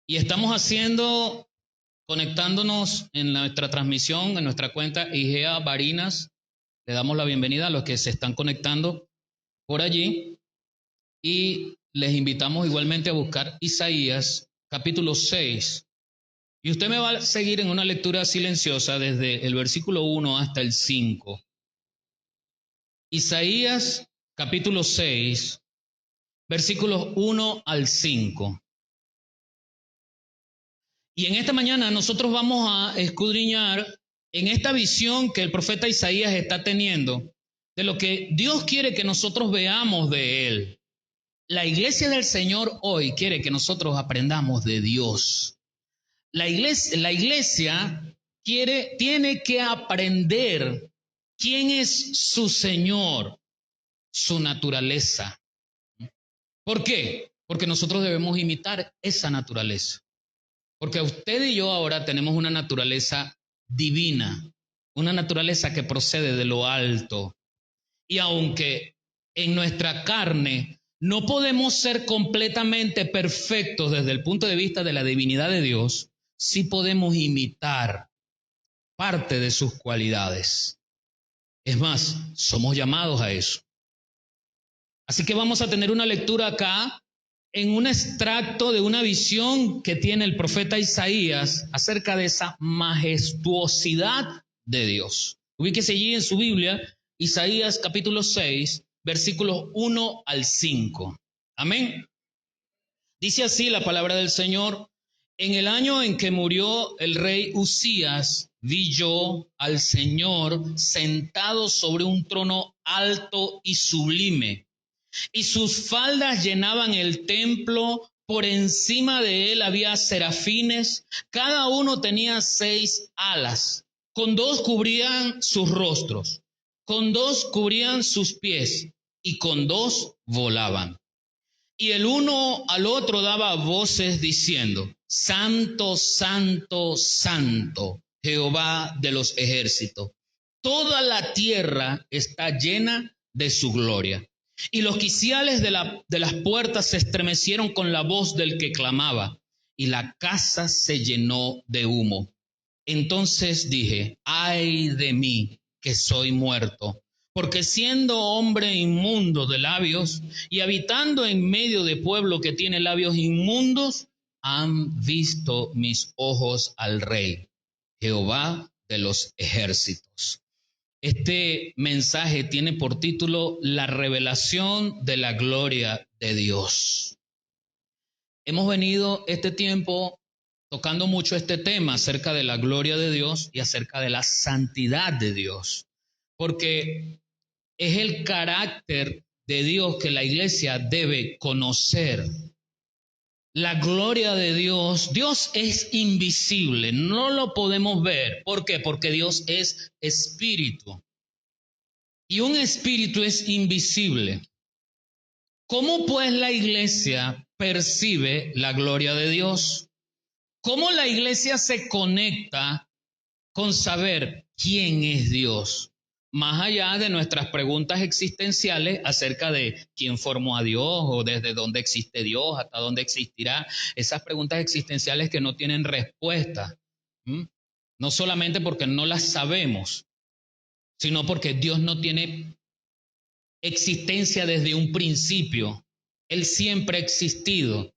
Y estamos conectándonos en nuestra transmisión, en nuestra cuenta IGEA Barinas. Le damos la bienvenida a los que se están conectando por allí y les invitamos igualmente a buscar Isaías capítulo 6. Y usted me va a seguir en una lectura silenciosa desde el versículo 1 hasta el 5. Isaías capítulo 6, versículos 1 al 5. Y en esta mañana nosotros vamos a escudriñar en esta visión que el profeta Isaías está teniendo de lo que Dios quiere que nosotros veamos de Él. La iglesia del Señor hoy quiere que nosotros aprendamos de Dios. La iglesia tiene que aprender quién es su Señor, su naturaleza. ¿Por qué? Porque nosotros debemos imitar esa naturaleza. Porque usted y yo ahora tenemos una naturaleza divina, una naturaleza que procede de lo alto. Y aunque en nuestra carne no podemos ser completamente perfectos desde el punto de vista de la divinidad de Dios, sí podemos imitar parte de sus cualidades. Es más, somos llamados a eso. Así que vamos a tener una lectura acá en un extracto de una visión que tiene el profeta Isaías acerca de esa majestuosidad de Dios. Ubíquese allí en su Biblia, Isaías capítulo 6, versículos 1 al 5. Amén. Dice así la palabra del Señor: en el año en que murió el rey Uzías, vi yo al Señor sentado sobre un trono alto y sublime, y sus faldas llenaban el templo. Por encima de él había serafines, cada uno tenía 6 alas, con 2 cubrían sus rostros, con 2 cubrían sus pies, y con 2 volaban. Y el uno al otro daba voces diciendo: Santo, Santo, Santo, Jehová de los ejércitos. Toda la tierra está llena de su gloria. Y los quiciales de las puertas se estremecieron con la voz del que clamaba, y la casa se llenó de humo. Entonces dije: ay de mí, que soy muerto, porque siendo hombre inmundo de labios y habitando en medio de pueblo que tiene labios inmundos, han visto mis ojos al Rey, Jehová de los ejércitos. Este mensaje tiene por título La revelación de la gloria de Dios. Hemos venido este tiempo tocando mucho este tema acerca de la gloria de Dios y acerca de la santidad de Dios, porque es el carácter de Dios que la iglesia debe conocer. La gloria de Dios, Dios es invisible, no lo podemos ver. ¿Por qué? Porque Dios es espíritu. Y un espíritu es invisible. ¿Cómo pues la iglesia percibe la gloria de Dios? ¿Cómo la iglesia se conecta con saber quién es Dios? Más allá de nuestras preguntas existenciales acerca de quién formó a Dios o desde dónde existe Dios, hasta dónde existirá, esas preguntas existenciales que no tienen respuesta. No solamente porque no las sabemos, sino porque Dios no tiene existencia desde un principio. Él siempre ha existido,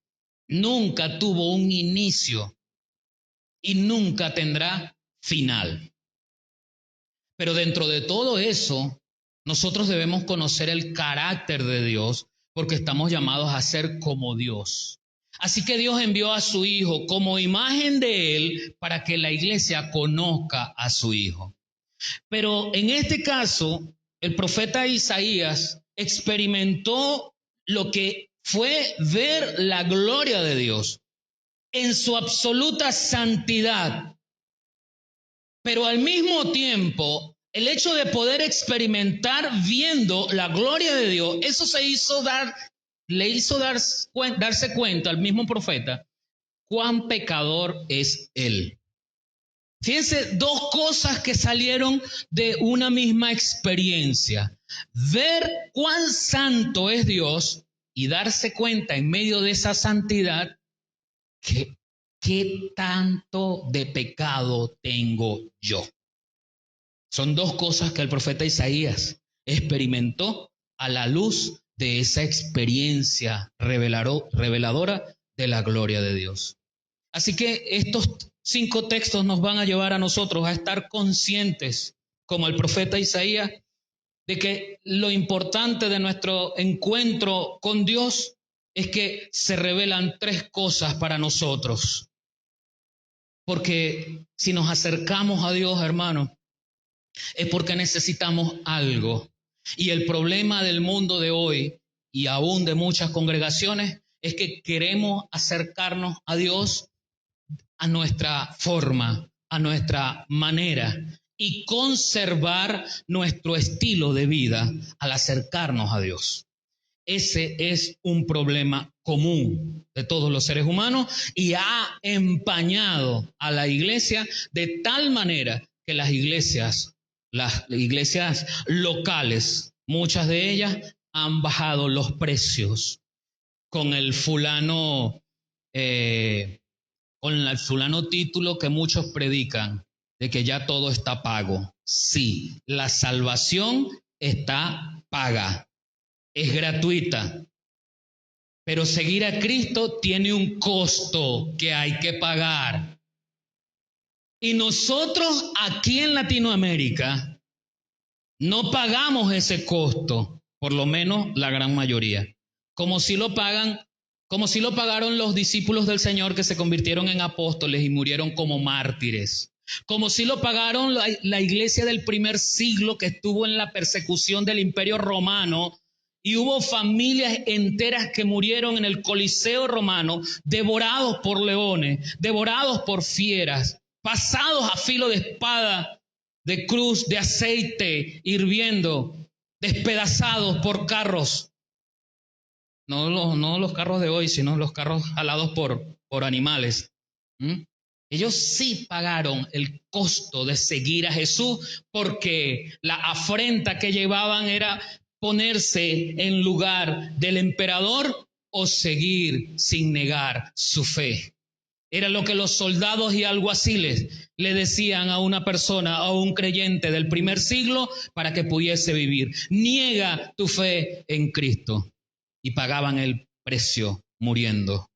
nunca tuvo un inicio y nunca tendrá final. Pero dentro de todo eso, nosotros debemos conocer el carácter de Dios, porque estamos llamados a ser como Dios. Así que Dios envió a su Hijo como imagen de Él para que la iglesia conozca a su Hijo. Pero en este caso, el profeta Isaías experimentó lo que fue ver la gloria de Dios en su absoluta santidad. Pero al mismo tiempo, el hecho de poder experimentar viendo la gloria de Dios, eso le hizo darse cuenta al mismo profeta cuán pecador es él. Fíjense, 2 cosas que salieron de una misma experiencia: ver cuán santo es Dios y darse cuenta en medio de esa santidad que ¿qué tanto de pecado tengo yo? Son dos cosas que el profeta Isaías experimentó a la luz de esa experiencia reveladora de la gloria de Dios. Así que estos 5 textos nos van a llevar a nosotros a estar conscientes, como el profeta Isaías, de que lo importante de nuestro encuentro con Dios es que se revelan 3 cosas para nosotros. Porque si nos acercamos a Dios, hermano, es porque necesitamos algo. Y el problema del mundo de hoy, y aún de muchas congregaciones, es que queremos acercarnos a Dios a nuestra forma, a nuestra manera, y conservar nuestro estilo de vida al acercarnos a Dios. Ese es un problema común de todos los seres humanos y ha empañado a la iglesia de tal manera que las iglesias locales, muchas de ellas han bajado los precios con el fulano título que muchos predican de que ya todo está pago. Sí, la salvación está paga, es gratuita, pero seguir a Cristo tiene un costo que hay que pagar. Y nosotros aquí en Latinoamérica no pagamos ese costo, por lo menos la gran mayoría, como si lo pagaron los discípulos del Señor que se convirtieron en apóstoles y murieron como mártires. Como si lo pagaron la iglesia del primer siglo que estuvo en la persecución del Imperio Romano y hubo familias enteras que murieron en el Coliseo Romano, devorados por leones, devorados por fieras, pasados a filo de espada, de cruz, de aceite hirviendo, despedazados por carros. No los carros de hoy, sino los carros jalados por animales. Ellos sí pagaron el costo de seguir a Jesús porque la afrenta que llevaban era ponerse en lugar del emperador o seguir sin negar su fe. Era lo que los soldados y alguaciles le decían a una persona, a un creyente del primer siglo para que pudiese vivir. Niega tu fe en Cristo. Y pagaban el precio muriendo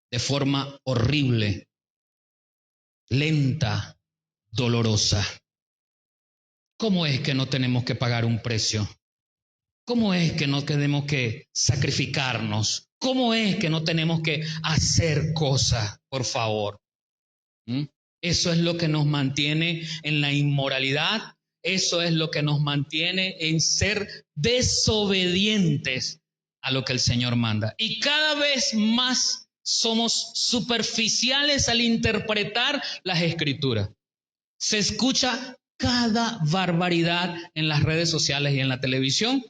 de forma horrible, lenta, dolorosa. ¿Cómo es que no tenemos que pagar un precio? ¿Cómo es que no tenemos que sacrificarnos? ¿Cómo es que no tenemos que hacer cosas, por favor? Eso es lo que nos mantiene en la inmoralidad, eso es lo que nos mantiene en ser desobedientes a lo que el Señor manda. Y cada vez más somos superficiales al interpretar las Escrituras. Se escucha cada barbaridad en las redes sociales y en la televisión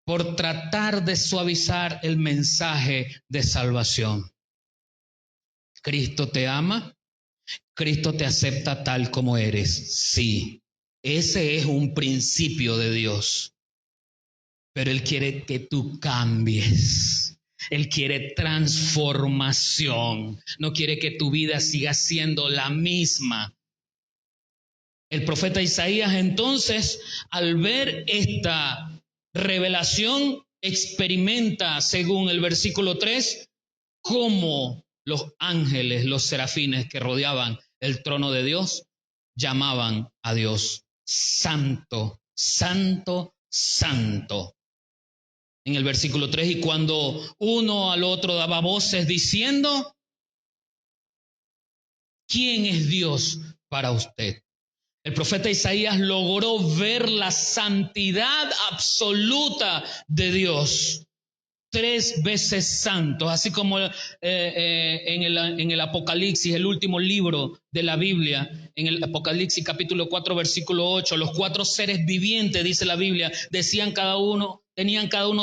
por tratar de suavizar el mensaje de salvación. ¿Cristo te ama? ¿Cristo te acepta tal como eres? Sí, ese es un principio de Dios. Pero Él quiere que tú cambies. Él quiere transformación. No quiere que tu vida siga siendo la misma. El profeta Isaías entonces, al ver esta revelación, experimenta, según el versículo 3, cómo los ángeles, los serafines que rodeaban el trono de Dios, llamaban a Dios santo, santo, santo. En el versículo 3, y cuando uno al otro daba voces diciendo, ¿quién es Dios para usted? El profeta Isaías logró ver la santidad absoluta de Dios. 3 veces santo, así como en el Apocalipsis, el último libro de la Biblia, en el Apocalipsis capítulo 4, versículo 8, los 4 seres vivientes, dice la Biblia, tenían cada uno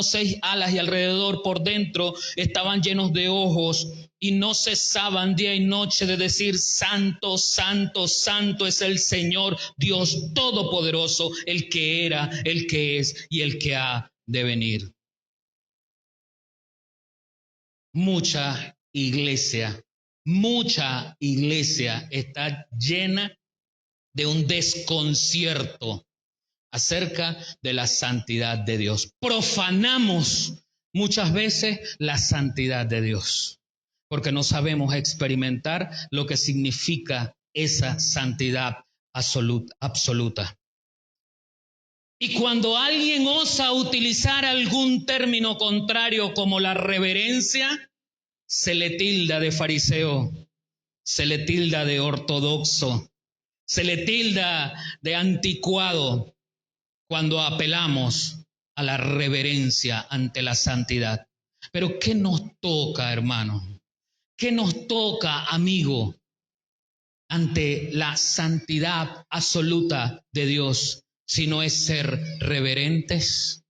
6 alas y alrededor por dentro estaban llenos de ojos y no cesaban día y noche de decir, santo, santo, santo es el Señor Dios Todopoderoso, el que era, el que es y el que ha de venir. Mucha iglesia mucha iglesia está llena de un desconcierto acerca de la santidad de Dios. Profanamos muchas veces la santidad de Dios, porque no sabemos experimentar lo que significa esa santidad absoluta. Y cuando alguien osa utilizar algún término contrario como la reverencia, se le tilda de fariseo, se le tilda de ortodoxo, se le tilda de anticuado cuando apelamos a la reverencia ante la santidad. Pero ¿qué nos toca, hermano? ¿Qué nos toca, amigo, ante la santidad absoluta de Dios, si no es ser reverentes?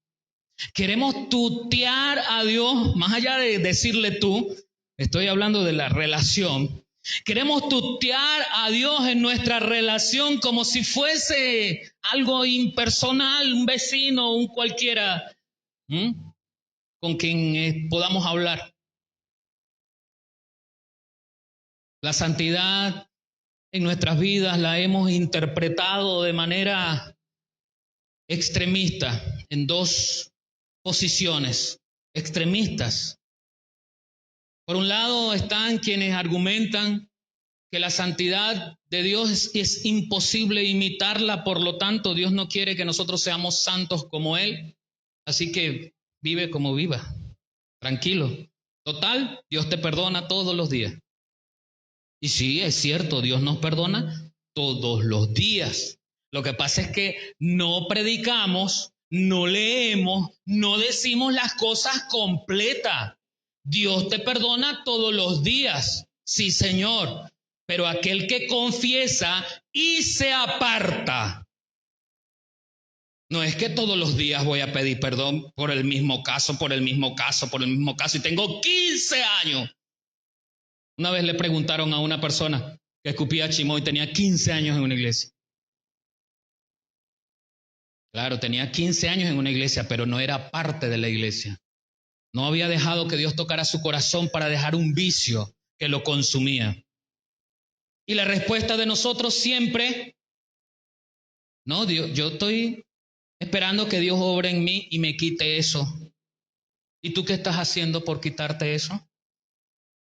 Queremos tutear a Dios, más allá de decirle tú, estoy hablando de la relación. Queremos tutear a Dios en nuestra relación como si fuese algo impersonal, un vecino, un cualquiera, con quien podamos hablar. La santidad en nuestras vidas la hemos interpretado de manera extremista en dos posiciones extremistas. Por un lado están quienes argumentan que la santidad de Dios es imposible imitarla, por lo tanto Dios no quiere que nosotros seamos santos como Él, así que vive como viva, tranquilo. Total, Dios te perdona todos los días. Y sí, es cierto, Dios nos perdona todos los días. Lo que pasa es que no predicamos, no leemos, no decimos las cosas completas. Dios te perdona todos los días, sí, Señor, pero aquel que confiesa y se aparta. No es que todos los días voy a pedir perdón por el mismo caso, y tengo 15 años. Una vez le preguntaron a una persona que escupía chimó y tenía 15 años en una iglesia. Claro, tenía 15 años en una iglesia, pero no era parte de la iglesia. No había dejado que Dios tocara su corazón para dejar un vicio que lo consumía. Y la respuesta de nosotros siempre, no, Dios, yo estoy esperando que Dios obre en mí y me quite eso. ¿Y tú qué estás haciendo por quitarte eso?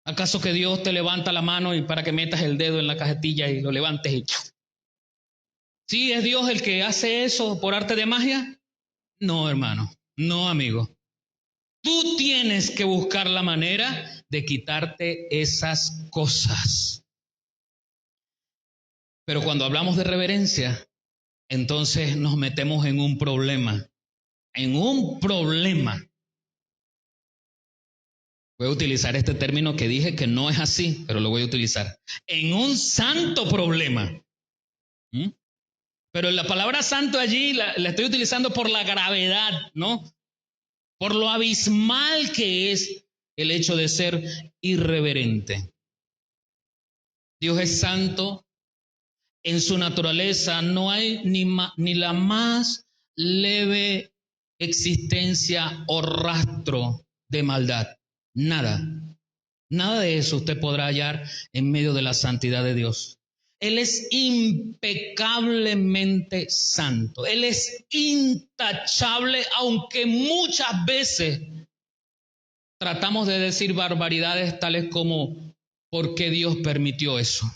¿Acaso que Dios te levanta la mano y para que metas el dedo en la cajetilla y lo levantes y ¡chau! ¿Sí es Dios el que hace eso por arte de magia? No, hermano, no, amigo. Tú tienes que buscar la manera de quitarte esas cosas. Pero cuando hablamos de reverencia, entonces nos metemos en un problema. Voy a utilizar este término que dije que no es así, pero lo voy a utilizar. En un santo problema. Pero la palabra santo allí la estoy utilizando por la gravedad, ¿no? Por lo abismal que es el hecho de ser irreverente. Dios es santo, en su naturaleza no hay ni la más leve existencia o rastro de maldad. Nada de eso usted podrá hallar en medio de la santidad de Dios. Él es impecablemente santo. Él es intachable, aunque muchas veces tratamos de decir barbaridades tales como ¿por qué Dios permitió eso?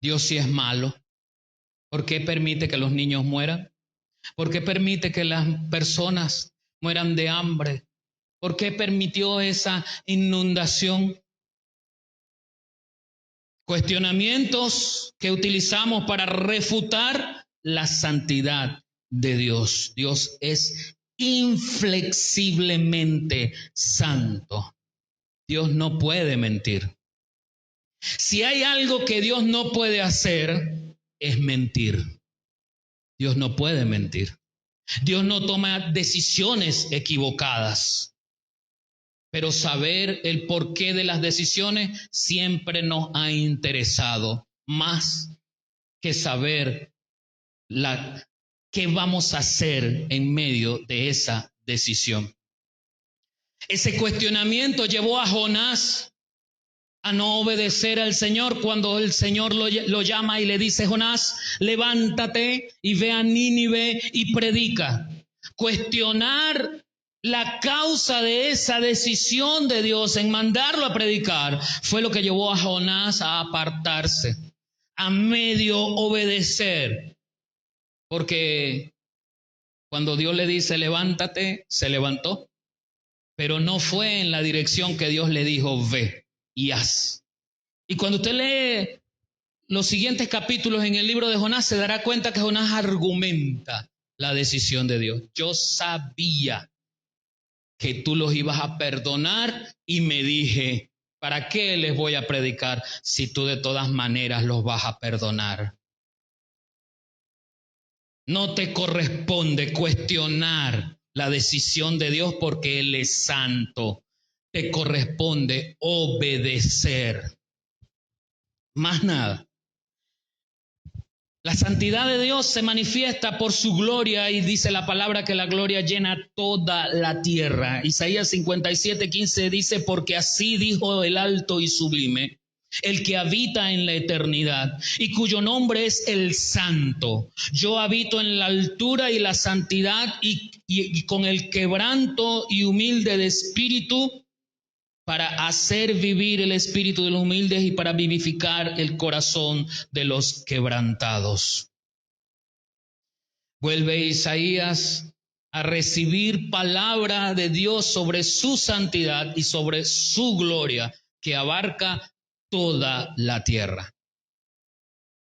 Dios sí es malo. ¿Por qué permite que los niños mueran? ¿Por qué permite que las personas mueran de hambre? ¿Por qué permitió esa inundación? Cuestionamientos que utilizamos para refutar la santidad de Dios. Dios es inflexiblemente santo. Dios no puede mentir. Si hay algo que Dios no puede hacer, es mentir. Dios no puede mentir. Dios no toma decisiones equivocadas. Pero saber el porqué de las decisiones siempre nos ha interesado, más que saber qué vamos a hacer en medio de esa decisión. Ese cuestionamiento llevó a Jonás a no obedecer al Señor cuando el Señor lo llama y le dice: Jonás, levántate y ve a Nínive y predica. Cuestionar la causa de esa decisión de Dios en mandarlo a predicar fue lo que llevó a Jonás a apartarse, a medio obedecer, porque cuando Dios le dice levántate, se levantó, pero no fue en la dirección que Dios le dijo ve y haz. Y cuando usted lee los siguientes capítulos en el libro de Jonás, se dará cuenta que Jonás argumenta la decisión de Dios. Yo sabía que tú los ibas a perdonar y me dije, ¿para qué les voy a predicar si tú de todas maneras los vas a perdonar? No te corresponde cuestionar la decisión de Dios porque Él es santo. Te corresponde obedecer. Más nada. La santidad de Dios se manifiesta por su gloria y dice la palabra que la gloria llena toda la tierra. Isaías 57:15 dice: porque así dijo el alto y sublime, el que habita en la eternidad y cuyo nombre es el Santo. Yo habito en la altura y la santidad y con el quebranto y humilde de espíritu, para hacer vivir el espíritu de los humildes y para vivificar el corazón de los quebrantados. Vuelve Isaías a recibir palabra de Dios sobre su santidad y sobre su gloria, que abarca toda la tierra.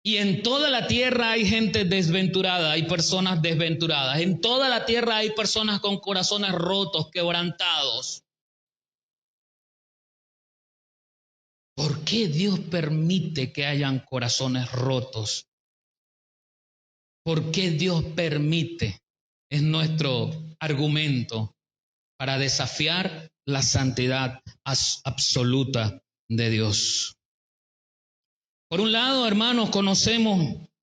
Y en toda la tierra hay gente desventurada, hay personas desventuradas. En toda la tierra hay personas con corazones rotos, quebrantados. ¿Por qué Dios permite que hayan corazones rotos? ¿Por qué Dios permite? Es nuestro argumento para desafiar la santidad absoluta de Dios. Por un lado, hermanos,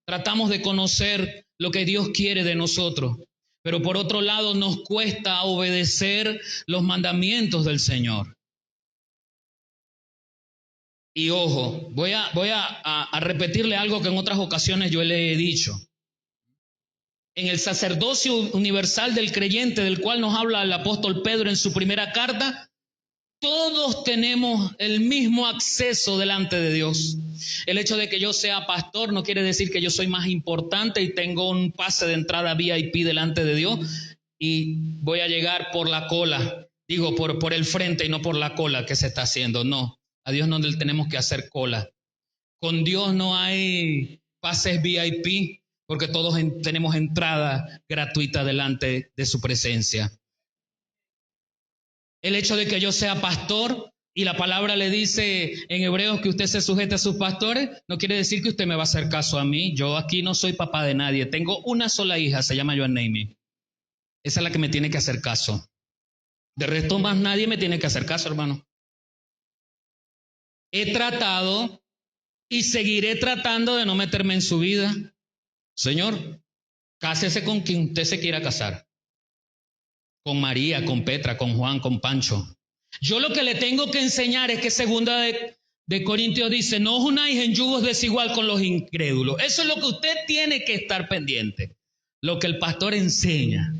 tratamos de conocer lo que Dios quiere de nosotros, pero por otro lado nos cuesta obedecer los mandamientos del Señor. Y ojo, voy a repetirle algo que en otras ocasiones yo le he dicho. En el sacerdocio universal del creyente, del cual nos habla el apóstol Pedro en su primera carta, todos tenemos el mismo acceso delante de Dios. El hecho de que yo sea pastor no quiere decir que yo soy más importante y tengo un pase de entrada VIP delante de Dios y voy a llegar por la cola, digo por el frente y no por la cola que se está haciendo. No, a Dios no le tenemos que hacer cola. Con Dios no hay pases VIP porque todos tenemos entrada gratuita delante de su presencia. El hecho de que yo sea pastor y la palabra le dice en Hebreos que usted se sujete a sus pastores, no quiere decir que usted me va a hacer caso a mí. Yo aquí no soy papá de nadie. Tengo una sola hija, se llama Joan Neimi. Esa es la que me tiene que hacer caso. De resto, más nadie me tiene que hacer caso, hermano. He tratado y seguiré tratando de no meterme en su vida. Señor, cásese con quien usted se quiera casar. Con María, con Petra, con Juan, con Pancho. Yo lo que le tengo que enseñar es que segunda de Corintios dice: no os unáis en yugos desigual con los incrédulos. Eso es lo que usted tiene que estar pendiente. Lo que el pastor enseña.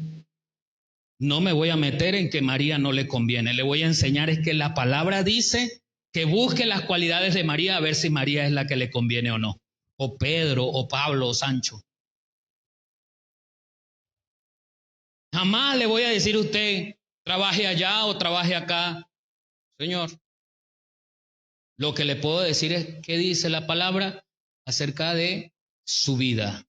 No me voy a meter en que María no le conviene. Le voy a enseñar es que la palabra dice que busque las cualidades de María a ver si María es la que le conviene o no. O Pedro, o Pablo, o Sancho. Jamás le voy a decir a usted, trabaje allá o trabaje acá. Señor, lo que le puedo decir es qué dice la palabra acerca de su vida.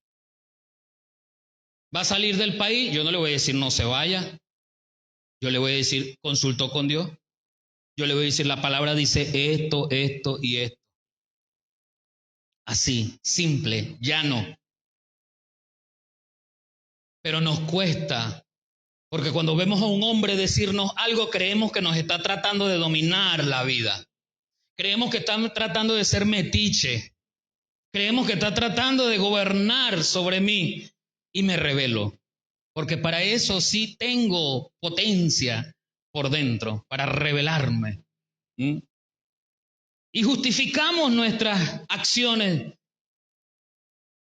¿Va a salir del país? Yo no le voy a decir no se vaya. Yo le voy a decir consultó con Dios. Yo le voy a decir la palabra dice esto, esto y esto. Así, simple, llano. Pero nos cuesta, porque cuando vemos a un hombre decirnos algo, creemos que nos está tratando de dominar la vida. Creemos que está tratando de ser metiche. Creemos que está tratando de gobernar sobre mí y me rebelo. Porque para eso sí tengo potencia por dentro, para rebelarme. Y justificamos nuestras acciones.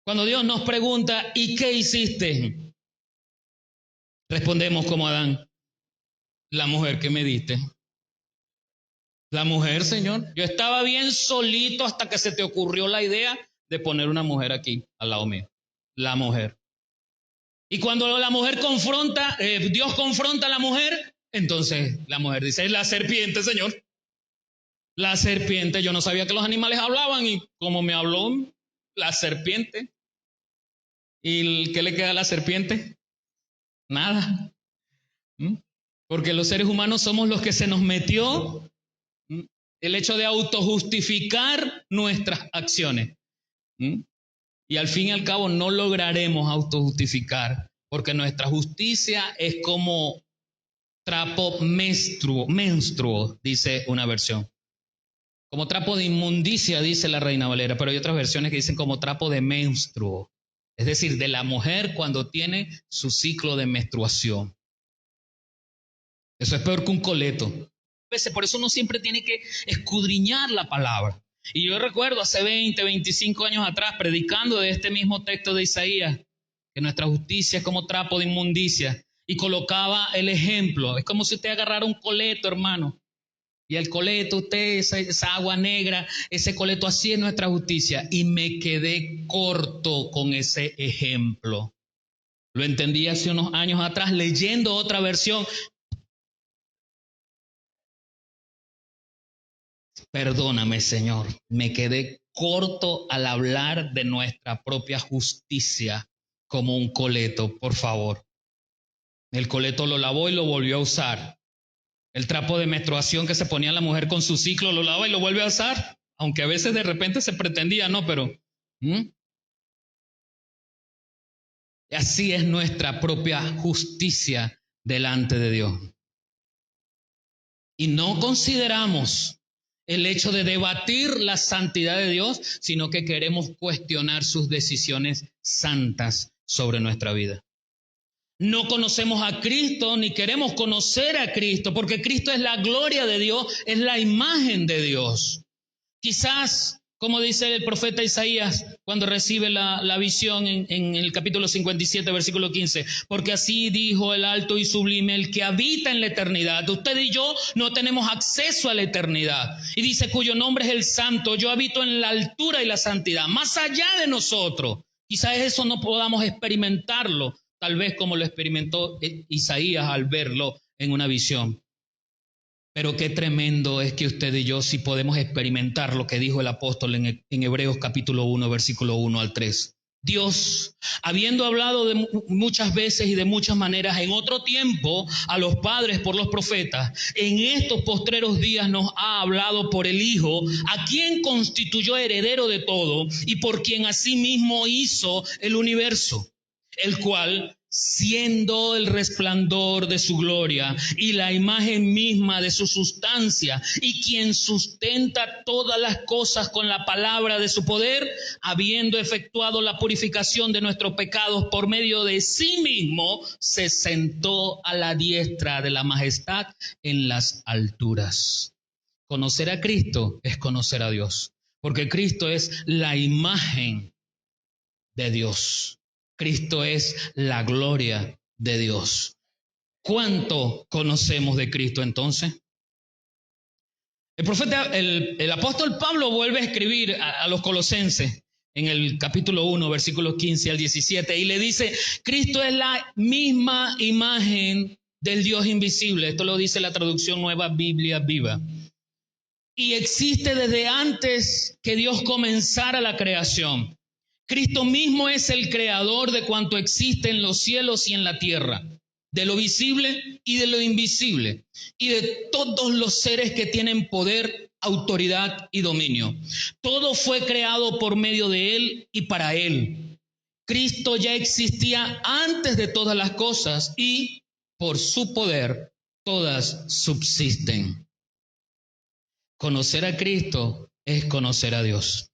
Cuando Dios nos pregunta, ¿y qué hiciste? Respondemos como Adán, la mujer que me diste. La mujer, Señor. Yo estaba bien solito hasta que se te ocurrió la idea de poner una mujer aquí, al lado mío. La mujer. Y cuando la mujer confronta, Dios confronta a la mujer, entonces la mujer dice, es la serpiente, Señor. La serpiente, yo no sabía que los animales hablaban y como me habló la serpiente. ¿Y qué le queda a la serpiente? Nada. Porque los seres humanos somos los que se nos metió el hecho de autojustificar nuestras acciones. Y al fin y al cabo no lograremos autojustificar, porque nuestra justicia es como trapo menstruo, dice una versión. Como trapo de inmundicia, dice la Reina Valera, pero hay otras versiones que dicen como trapo de menstruo. Es decir, de la mujer cuando tiene su ciclo de menstruación. Eso es peor que un coleto. Por eso uno siempre tiene que escudriñar la palabra. Y yo recuerdo hace 20, 25 años atrás, predicando de este mismo texto de Isaías, que nuestra justicia es como trapo de inmundicia, y colocaba el ejemplo. Es como si usted agarrara un coleto, hermano, y el coleto, usted, esa agua negra, ese coleto, así es nuestra justicia. Y me quedé corto con ese ejemplo. Lo entendí hace unos años atrás, leyendo otra versión. Perdóname, Señor, me quedé corto al hablar de nuestra propia justicia como un coleto, por favor. El coleto lo lavó y lo volvió a usar. El trapo de menstruación que se ponía la mujer con su ciclo lo lava y lo vuelve a usar, aunque a veces de repente se pretendía, no, pero así es nuestra propia justicia delante de Dios. Y no consideramos el hecho de debatir la santidad de Dios, sino que queremos cuestionar sus decisiones santas sobre nuestra vida. No conocemos a Cristo ni queremos conocer a Cristo, porque Cristo es la gloria de Dios, es la imagen de Dios. Quizás, como dice el profeta Isaías cuando recibe la visión en el capítulo 57, versículo 15, porque así dijo el alto y sublime, el que habita en la eternidad. Usted y yo no tenemos acceso a la eternidad. Y dice, cuyo nombre es el santo, yo habito en la altura y la santidad, más allá de nosotros. Quizás eso no podamos experimentarlo, tal vez como lo experimentó Isaías al verlo en una visión. Pero qué tremendo es que usted y yo sí podemos experimentar lo que dijo el apóstol en Hebreos capítulo 1, versículo 1 al 3. Dios, habiendo hablado de muchas veces y de muchas maneras en otro tiempo a los padres por los profetas, en estos postreros días nos ha hablado por el Hijo, a quien constituyó heredero de todo y por quien asimismo hizo el universo, el cual, siendo el resplandor de su gloria y la imagen misma de su sustancia, y quien sustenta todas las cosas con la palabra de su poder, habiendo efectuado la purificación de nuestros pecados por medio de sí mismo, se sentó a la diestra de la majestad en las alturas. Conocer a Cristo es conocer a Dios, porque Cristo es la imagen de Dios. Cristo es la gloria de Dios. ¿Cuánto conocemos de Cristo entonces? El apóstol Pablo vuelve a escribir a los colosenses en el capítulo 1, versículos 15 al 17, y le dice, Cristo es la misma imagen del Dios invisible. Esto lo dice la traducción Nueva Biblia Viva. Y existe desde antes que Dios comenzara la creación. Cristo mismo es el creador de cuanto existe en los cielos y en la tierra, de lo visible y de lo invisible, y de todos los seres que tienen poder, autoridad y dominio. Todo fue creado por medio de Él y para Él. Cristo ya existía antes de todas las cosas y por su poder todas subsisten. Conocer a Cristo es conocer a Dios.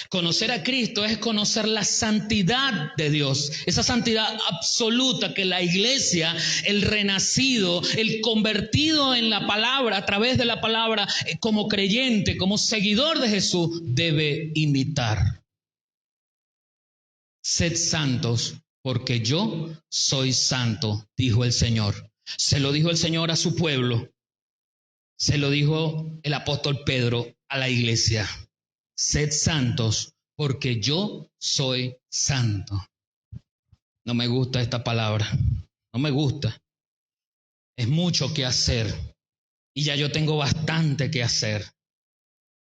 Conocer a Cristo es conocer la santidad de Dios, esa santidad absoluta que la iglesia, el renacido, el convertido en la palabra, a través de la palabra, como creyente, como seguidor de Jesús, debe imitar. Sed santos, porque yo soy santo, dijo el Señor. Se lo dijo el Señor a su pueblo, se lo dijo el apóstol Pedro a la iglesia. Sed santos, porque yo soy santo. No me gusta esta palabra, no me gusta. Es mucho que hacer y ya yo tengo bastante que hacer.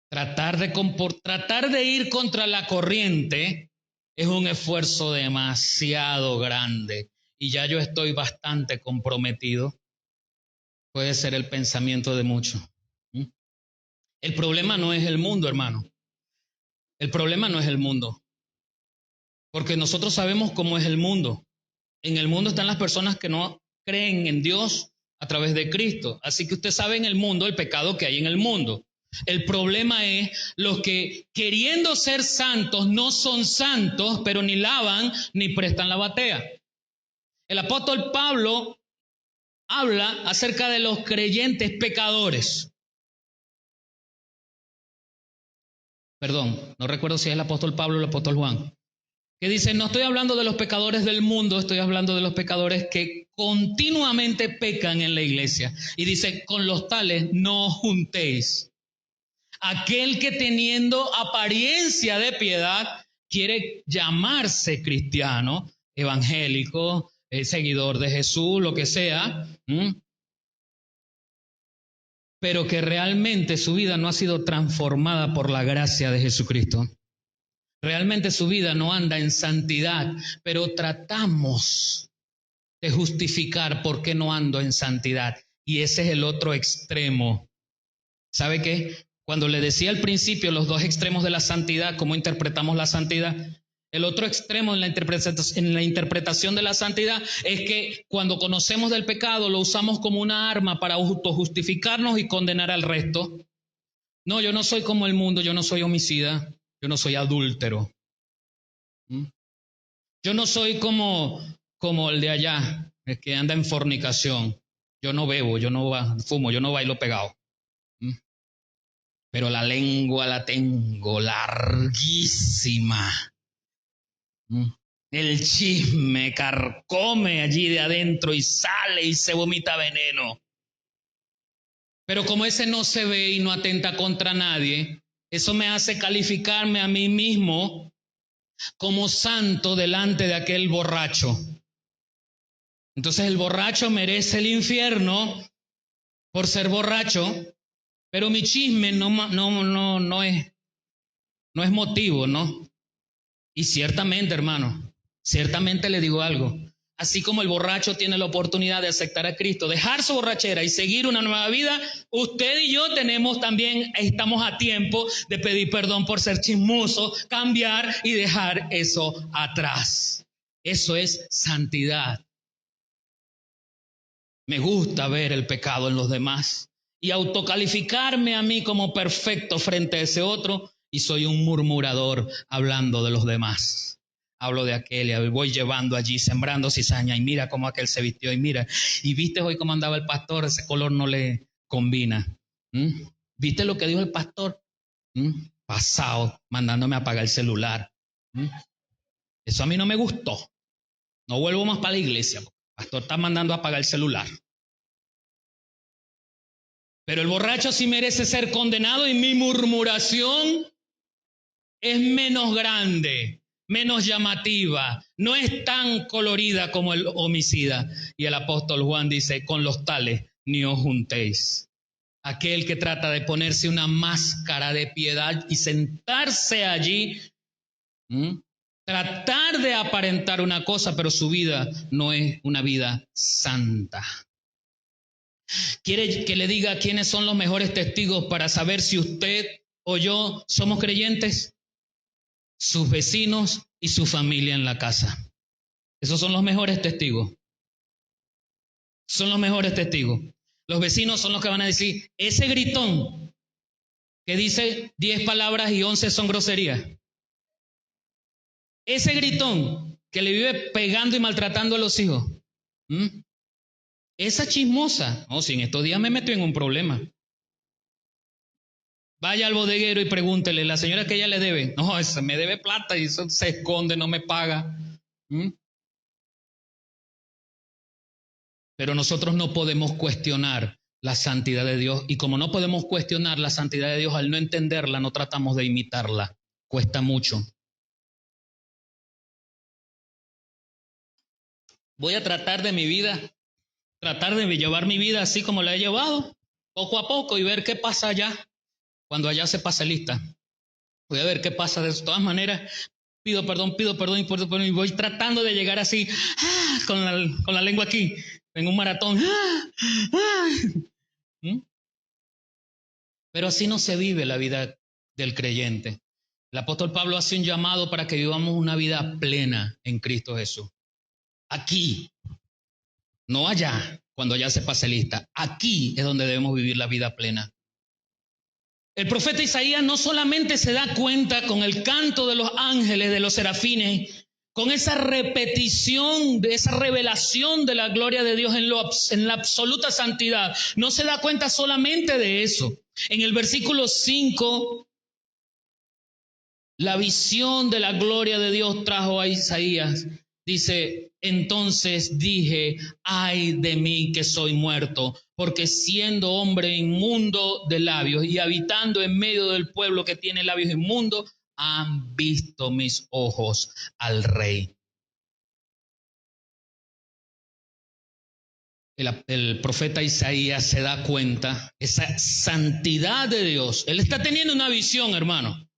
Tratar de ir contra la corriente es un esfuerzo demasiado grande y ya yo estoy bastante comprometido. Puede ser el pensamiento de muchos. El problema no es el mundo, hermano. El problema no es el mundo, porque nosotros sabemos cómo es el mundo. En el mundo están las personas que no creen en Dios a través de Cristo. Así que usted sabe en el mundo el pecado que hay en el mundo. El problema es los que queriendo ser santos no son santos, pero ni lavan ni prestan la batea. El apóstol Pablo habla acerca de los creyentes pecadores. Perdón, no recuerdo si es el apóstol Pablo o el apóstol Juan, que dice, no estoy hablando de los pecadores del mundo, estoy hablando de los pecadores que continuamente pecan en la iglesia. Y dice, con los tales no juntéis. Aquel que teniendo apariencia de piedad quiere llamarse cristiano, evangélico, seguidor de Jesús, lo que sea, pero que realmente su vida no ha sido transformada por la gracia de Jesucristo. Realmente su vida no anda en santidad, pero tratamos de justificar por qué no ando en santidad. Y ese es el otro extremo. ¿Sabe qué? Cuando le decía al principio los dos extremos de la santidad, cómo interpretamos la santidad, el otro extremo en la interpretación de la santidad es que cuando conocemos del pecado lo usamos como una arma para autojustificarnos y condenar al resto. No, yo no soy como el mundo, yo no soy homicida, yo no soy adúltero. Yo no soy como el de allá, el que anda en fornicación. Yo no bebo, yo no fumo, yo no bailo pegado. Pero la lengua la tengo larguísima. El chisme carcome allí de adentro y sale y se vomita veneno. Pero como ese no se ve y no atenta contra nadie, eso me hace calificarme a mí mismo como santo delante de aquel borracho. Entonces el borracho merece el infierno por ser borracho, pero mi chisme no es motivo, ¿no? Y ciertamente, hermano, ciertamente le digo algo. Así como el borracho tiene la oportunidad de aceptar a Cristo, dejar su borrachera y seguir una nueva vida, usted y yo estamos a tiempo de pedir perdón por ser chismoso, cambiar y dejar eso atrás. Eso es santidad. Me gusta ver el pecado en los demás y autocalificarme a mí como perfecto frente a ese otro, y soy un murmurador hablando de los demás. Hablo de aquel y voy llevando allí, sembrando cizaña, y mira cómo aquel se vistió, y mira, y viste hoy cómo andaba el pastor, ese color no le combina. ¿Viste lo que dijo el pastor? Pasado, mandándome a apagar el celular. Eso a mí no me gustó. No vuelvo más para la iglesia. El pastor está mandando a apagar el celular. Pero el borracho sí merece ser condenado, y mi murmuración es menos grande, menos llamativa, no es tan colorida como el homicida. Y el apóstol Juan dice, con los tales ni os juntéis. Aquel que trata de ponerse una máscara de piedad y sentarse allí, tratar de aparentar una cosa, pero su vida no es una vida santa. ¿Quiere que le diga quiénes son los mejores testigos para saber si usted o yo somos creyentes? Sus vecinos y su familia en la casa. Esos son los mejores testigos. Son los mejores testigos. Los vecinos son los que van a decir, ese gritón que dice 10 palabras y 11 son groserías. Ese gritón que le vive pegando y maltratando a los hijos. Esa chismosa. No, si en estos días me metió en un problema. Vaya al bodeguero y pregúntele, la señora que ella le debe. No, esa me debe plata y eso se esconde, no me paga. Pero nosotros no podemos cuestionar la santidad de Dios. Y como no podemos cuestionar la santidad de Dios, al no entenderla, no tratamos de imitarla. Cuesta mucho. Voy a tratar de llevar mi vida así como la he llevado, poco a poco, y ver qué pasa allá, cuando allá se pase lista. Voy a ver qué pasa. De todas maneras, pido perdón, y voy tratando de llegar así, con la lengua aquí, en un maratón. Pero así no se vive la vida del creyente. El apóstol Pablo hace un llamado para que vivamos una vida plena en Cristo Jesús. Aquí, no allá, cuando ya se pase lista. Aquí es donde debemos vivir la vida plena. El profeta Isaías no solamente se da cuenta con el canto de los ángeles, de los serafines, con esa repetición, de esa revelación de la gloria de Dios en la absoluta santidad. No se da cuenta solamente de eso. En el versículo 5, la visión de la gloria de Dios trajo a Isaías. Dice, entonces dije, ay de mí que soy muerto, porque siendo hombre inmundo de labios y habitando en medio del pueblo que tiene labios inmundos, han visto mis ojos al Rey. El profeta Isaías se da cuenta, esa santidad de Dios. Él está teniendo una visión, hermano.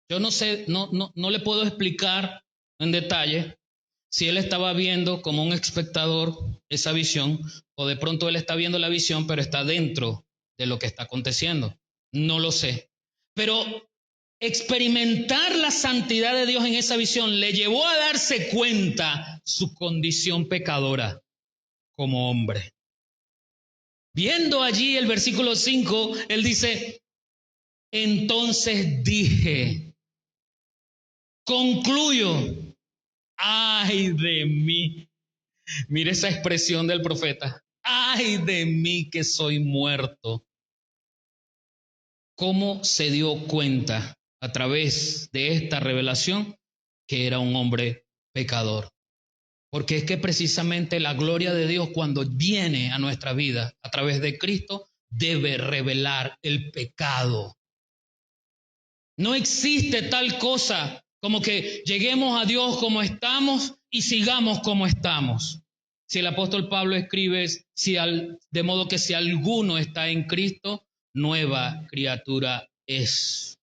Yo no sé, no le puedo explicar en detalle si él estaba viendo como un espectador esa visión, o de pronto él está viendo la visión, pero está dentro de lo que está aconteciendo. No lo sé. Pero experimentar la santidad de Dios en esa visión le llevó a darse cuenta su condición pecadora como hombre. Viendo allí el versículo 5, él dice, entonces dije, concluyo, ay de mí. Mire esa expresión del profeta. Ay de mí que soy muerto. ¿Cómo se dio cuenta a través de esta revelación que era un hombre pecador? Porque es que precisamente la gloria de Dios, cuando viene a nuestra vida a través de Cristo, debe revelar el pecado. No existe tal cosa como que lleguemos a Dios como estamos y sigamos como estamos. Si el apóstol Pablo escribe, de modo que si alguno está en Cristo, nueva criatura es.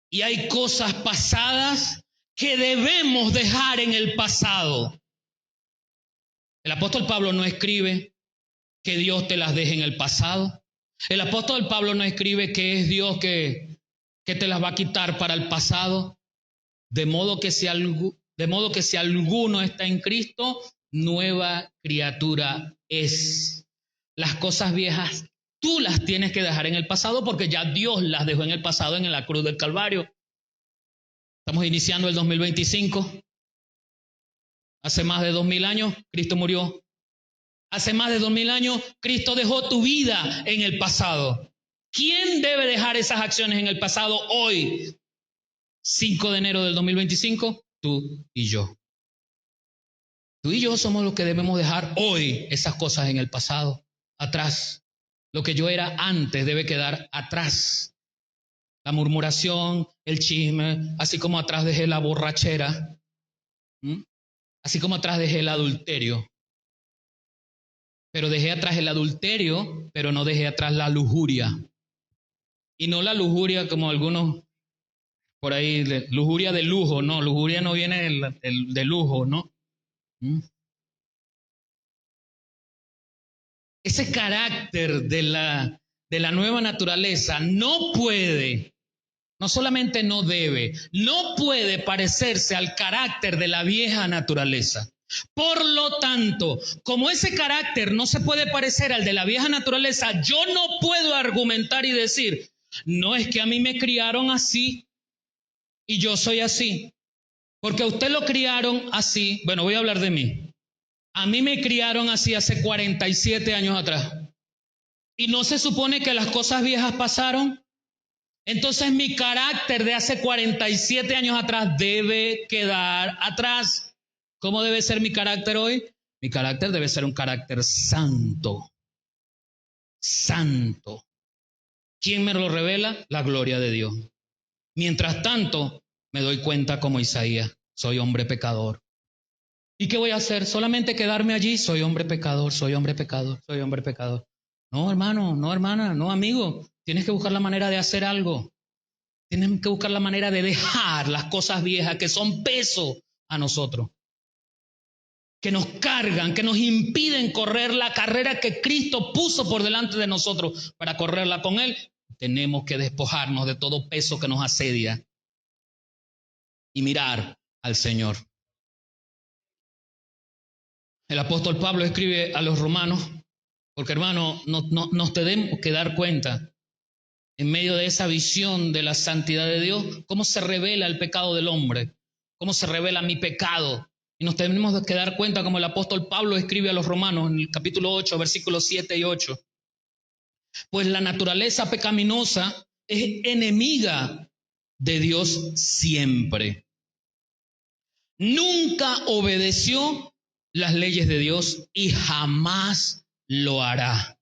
Y hay cosas pasadas que debemos dejar en el pasado. El apóstol Pablo no escribe que Dios te las deje en el pasado. El apóstol Pablo no escribe que es Dios que te las va a quitar para el pasado. De modo que si alguno está en Cristo, nueva criatura es. Las cosas viejas tú las tienes que dejar en el pasado porque ya Dios las dejó en el pasado en la cruz del Calvario. Estamos iniciando el 2025. Hace más de 2000 años Cristo murió. Hace más de 2000 años Cristo dejó tu vida en el pasado. ¿Quién debe dejar esas acciones en el pasado hoy? 5 de enero del 2025, tú y yo. Tú y yo somos los que debemos dejar hoy esas cosas en el pasado, atrás. Lo que yo era antes debe quedar atrás. La murmuración, el chisme, así como atrás dejé la borrachera, así como atrás dejé el adulterio. Pero dejé atrás el adulterio, pero no dejé atrás la lujuria. Y no la lujuria como algunos por ahí, lujuria de lujo, no, lujuria no viene de lujo, ¿no? Ese carácter de la nueva naturaleza no solamente no debe, no puede parecerse al carácter de la vieja naturaleza. Por lo tanto, como ese carácter no se puede parecer al de la vieja naturaleza, yo no puedo argumentar y decir, no es que a mí me criaron así y yo soy así. Porque a usted lo criaron así. Bueno, voy a hablar de mí. A mí me criaron así hace 47 años atrás. ¿Y no se supone que las cosas viejas pasaron? Entonces mi carácter de hace 47 años atrás debe quedar atrás. ¿Cómo debe ser mi carácter hoy? Mi carácter debe ser un carácter santo. Santo. ¿Quién me lo revela? La gloria de Dios. Mientras tanto, me doy cuenta como Isaías, soy hombre pecador. ¿Y qué voy a hacer? ¿Solamente quedarme allí? Soy hombre pecador, soy hombre pecador, soy hombre pecador. No, hermano, no, hermana, no, amigo. Tienes que buscar la manera de hacer algo. Tienes que buscar la manera de dejar las cosas viejas que son peso a nosotros, que nos cargan, que nos impiden correr la carrera que Cristo puso por delante de nosotros para correrla con Él. Tenemos que despojarnos de todo peso que nos asedia y mirar al Señor. El apóstol Pablo escribe a los romanos, porque hermano, nos tenemos que dar cuenta, en medio de esa visión de la santidad de Dios, cómo se revela el pecado del hombre, cómo se revela mi pecado. Y nos tenemos que dar cuenta, como el apóstol Pablo escribe a los romanos en el capítulo 8, versículos 7 y 8. Pues la naturaleza pecaminosa es enemiga de Dios siempre. Nunca obedeció las leyes de Dios y jamás lo hará.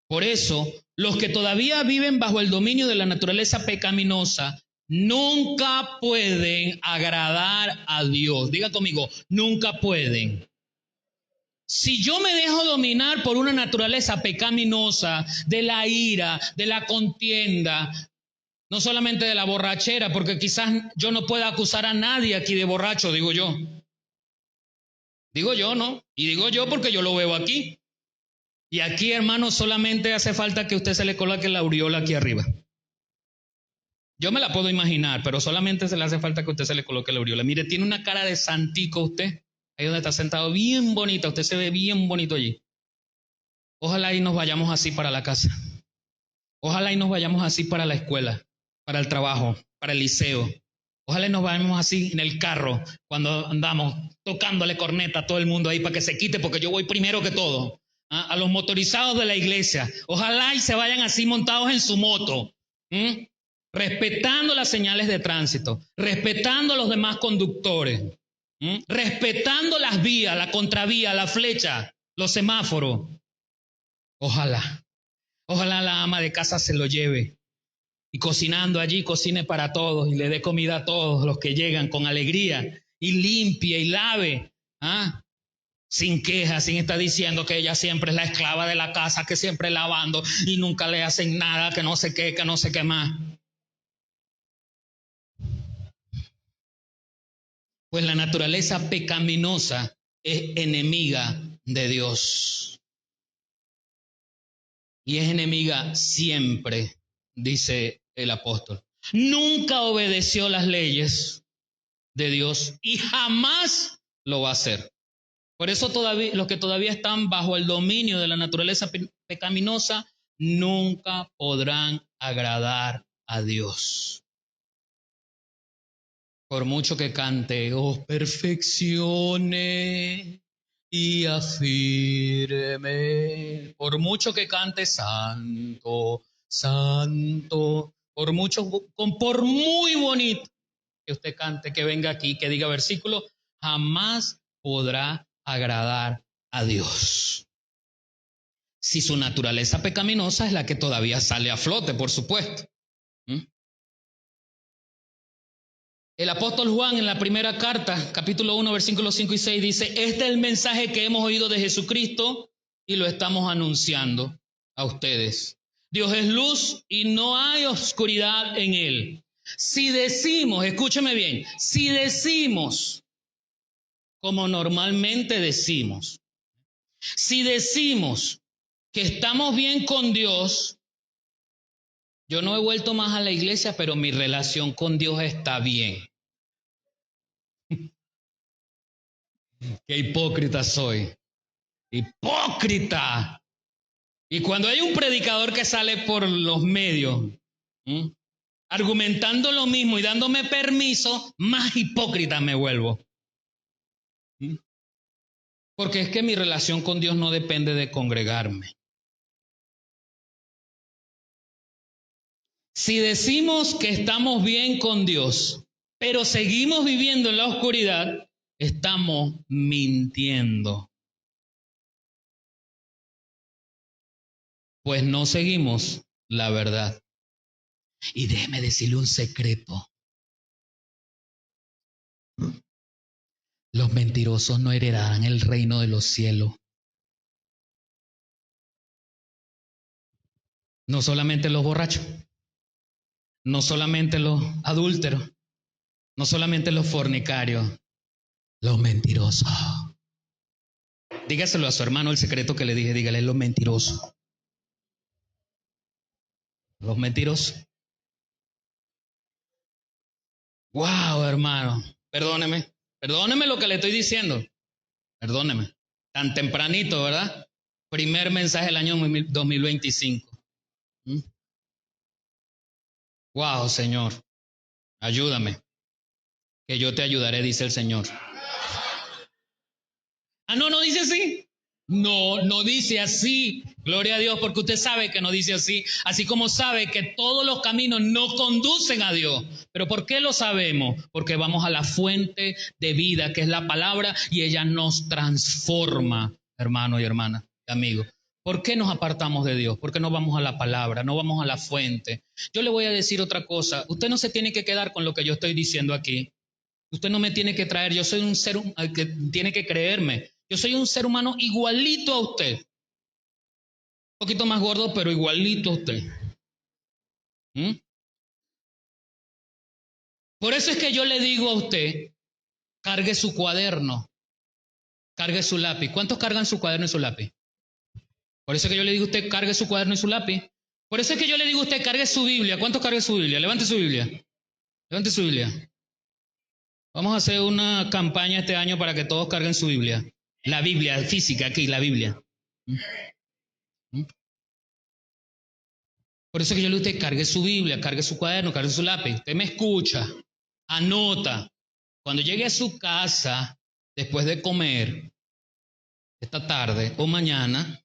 Por eso, los que todavía viven bajo el dominio de la naturaleza pecaminosa nunca pueden agradar a Dios. Diga conmigo, nunca pueden. Si yo me dejo dominar por una naturaleza pecaminosa, de la ira, de la contienda, no solamente de la borrachera, porque quizás yo no pueda acusar a nadie aquí de borracho, digo yo. Digo yo, ¿no? Y digo yo porque yo lo veo aquí. Y aquí, hermano, solamente hace falta que usted se le coloque la aureola aquí arriba. Yo me la puedo imaginar, pero solamente se le hace falta que usted se le coloque la aureola. Mire, tiene una cara de santico usted, ahí donde está sentado, bien bonita, usted se ve bien bonito allí. Ojalá y nos vayamos así para la casa. Ojalá y nos vayamos así para la escuela, para el trabajo, para el liceo. Ojalá y nos vayamos así en el carro, cuando andamos tocándole corneta a todo el mundo ahí para que se quite, porque yo voy primero que todo. A los motorizados de la iglesia. Ojalá y se vayan así montados en su moto. Respetando las señales de tránsito, respetando a los demás conductores, respetando las vías, la contravía, la flecha, los semáforos. Ojalá la ama de casa se lo lleve y cocinando allí, cocine para todos y le dé comida a todos los que llegan con alegría y limpie y lave, sin quejas, sin estar diciendo que ella siempre es la esclava de la casa, que siempre lavando y nunca le hacen nada, que no sé qué más. Pues la naturaleza pecaminosa es enemiga de Dios. Y es enemiga siempre, dice el apóstol. Nunca obedeció las leyes de Dios y jamás lo va a hacer. Por eso todavía, los que todavía están bajo el dominio de la naturaleza pecaminosa nunca podrán agradar a Dios. Por mucho que cante, os perfeccione y afirme. Por mucho que cante santo, santo. Por muy bonito que usted cante, que venga aquí, que diga versículo, jamás podrá agradar a Dios. Si su naturaleza pecaminosa es la que todavía sale a flote, por supuesto. El apóstol Juan en la primera carta, capítulo 1, versículos 5 y 6 dice, este es el mensaje que hemos oído de Jesucristo y lo estamos anunciando a ustedes. Dios es luz y no hay oscuridad en él. Si decimos, escúcheme bien, si decimos, como normalmente decimos, si decimos que estamos bien con Dios, yo no he vuelto más a la iglesia, pero mi relación con Dios está bien. Qué hipócrita soy. ¡Hipócrita! Y cuando hay un predicador que sale por los medios argumentando lo mismo y dándome permiso, más hipócrita me vuelvo. Porque es que mi relación con Dios no depende de congregarme. Si decimos que estamos bien con Dios, pero seguimos viviendo en la oscuridad, estamos mintiendo. Pues no seguimos la verdad. Y déjeme decirle un secreto. Los mentirosos no heredarán el reino de los cielos. No solamente los borrachos, no solamente los adúlteros, no solamente los fornicarios, los mentirosos. Dígaselo a su hermano el secreto que le dije, dígale los mentirosos. Los mentirosos. Wow, hermano, perdóneme lo que le estoy diciendo. Perdóneme. Tan tempranito, ¿verdad? Primer mensaje del año 2025. Wow, Señor, ayúdame, que yo te ayudaré, dice el Señor. Ah, no dice así. No dice así. Gloria a Dios, porque usted sabe que no dice así. Así como sabe que todos los caminos no conducen a Dios. ¿Pero por qué lo sabemos? Porque vamos a la fuente de vida, que es la palabra, y ella nos transforma, hermano y hermana, amigo. ¿Por qué nos apartamos de Dios? ¿Por qué no vamos a la palabra, no vamos a la fuente? Yo le voy a decir otra cosa. Usted no se tiene que quedar con lo que yo estoy diciendo aquí. Usted no me tiene que traer. Yo soy un ser que tiene que creerme. Yo soy un ser humano igualito a usted. Un poquito más gordo, pero igualito a usted. Por eso es que yo le digo a usted, cargue su cuaderno, cargue su lápiz. ¿Cuántos cargan su cuaderno y su lápiz? Por eso es que yo le digo a usted, cargue su cuaderno y su lápiz. Por eso es que yo le digo a usted, cargue su Biblia. ¿Cuántos cargan su Biblia? Levante su Biblia. Levante su Biblia. Vamos a hacer una campaña este año para que todos carguen su Biblia. La Biblia física aquí, la Biblia. Por eso es que yo le digo a usted, cargue su Biblia, cargue su cuaderno, cargue su lápiz. Usted me escucha, anota. Cuando llegue a su casa, después de comer, esta tarde o mañana,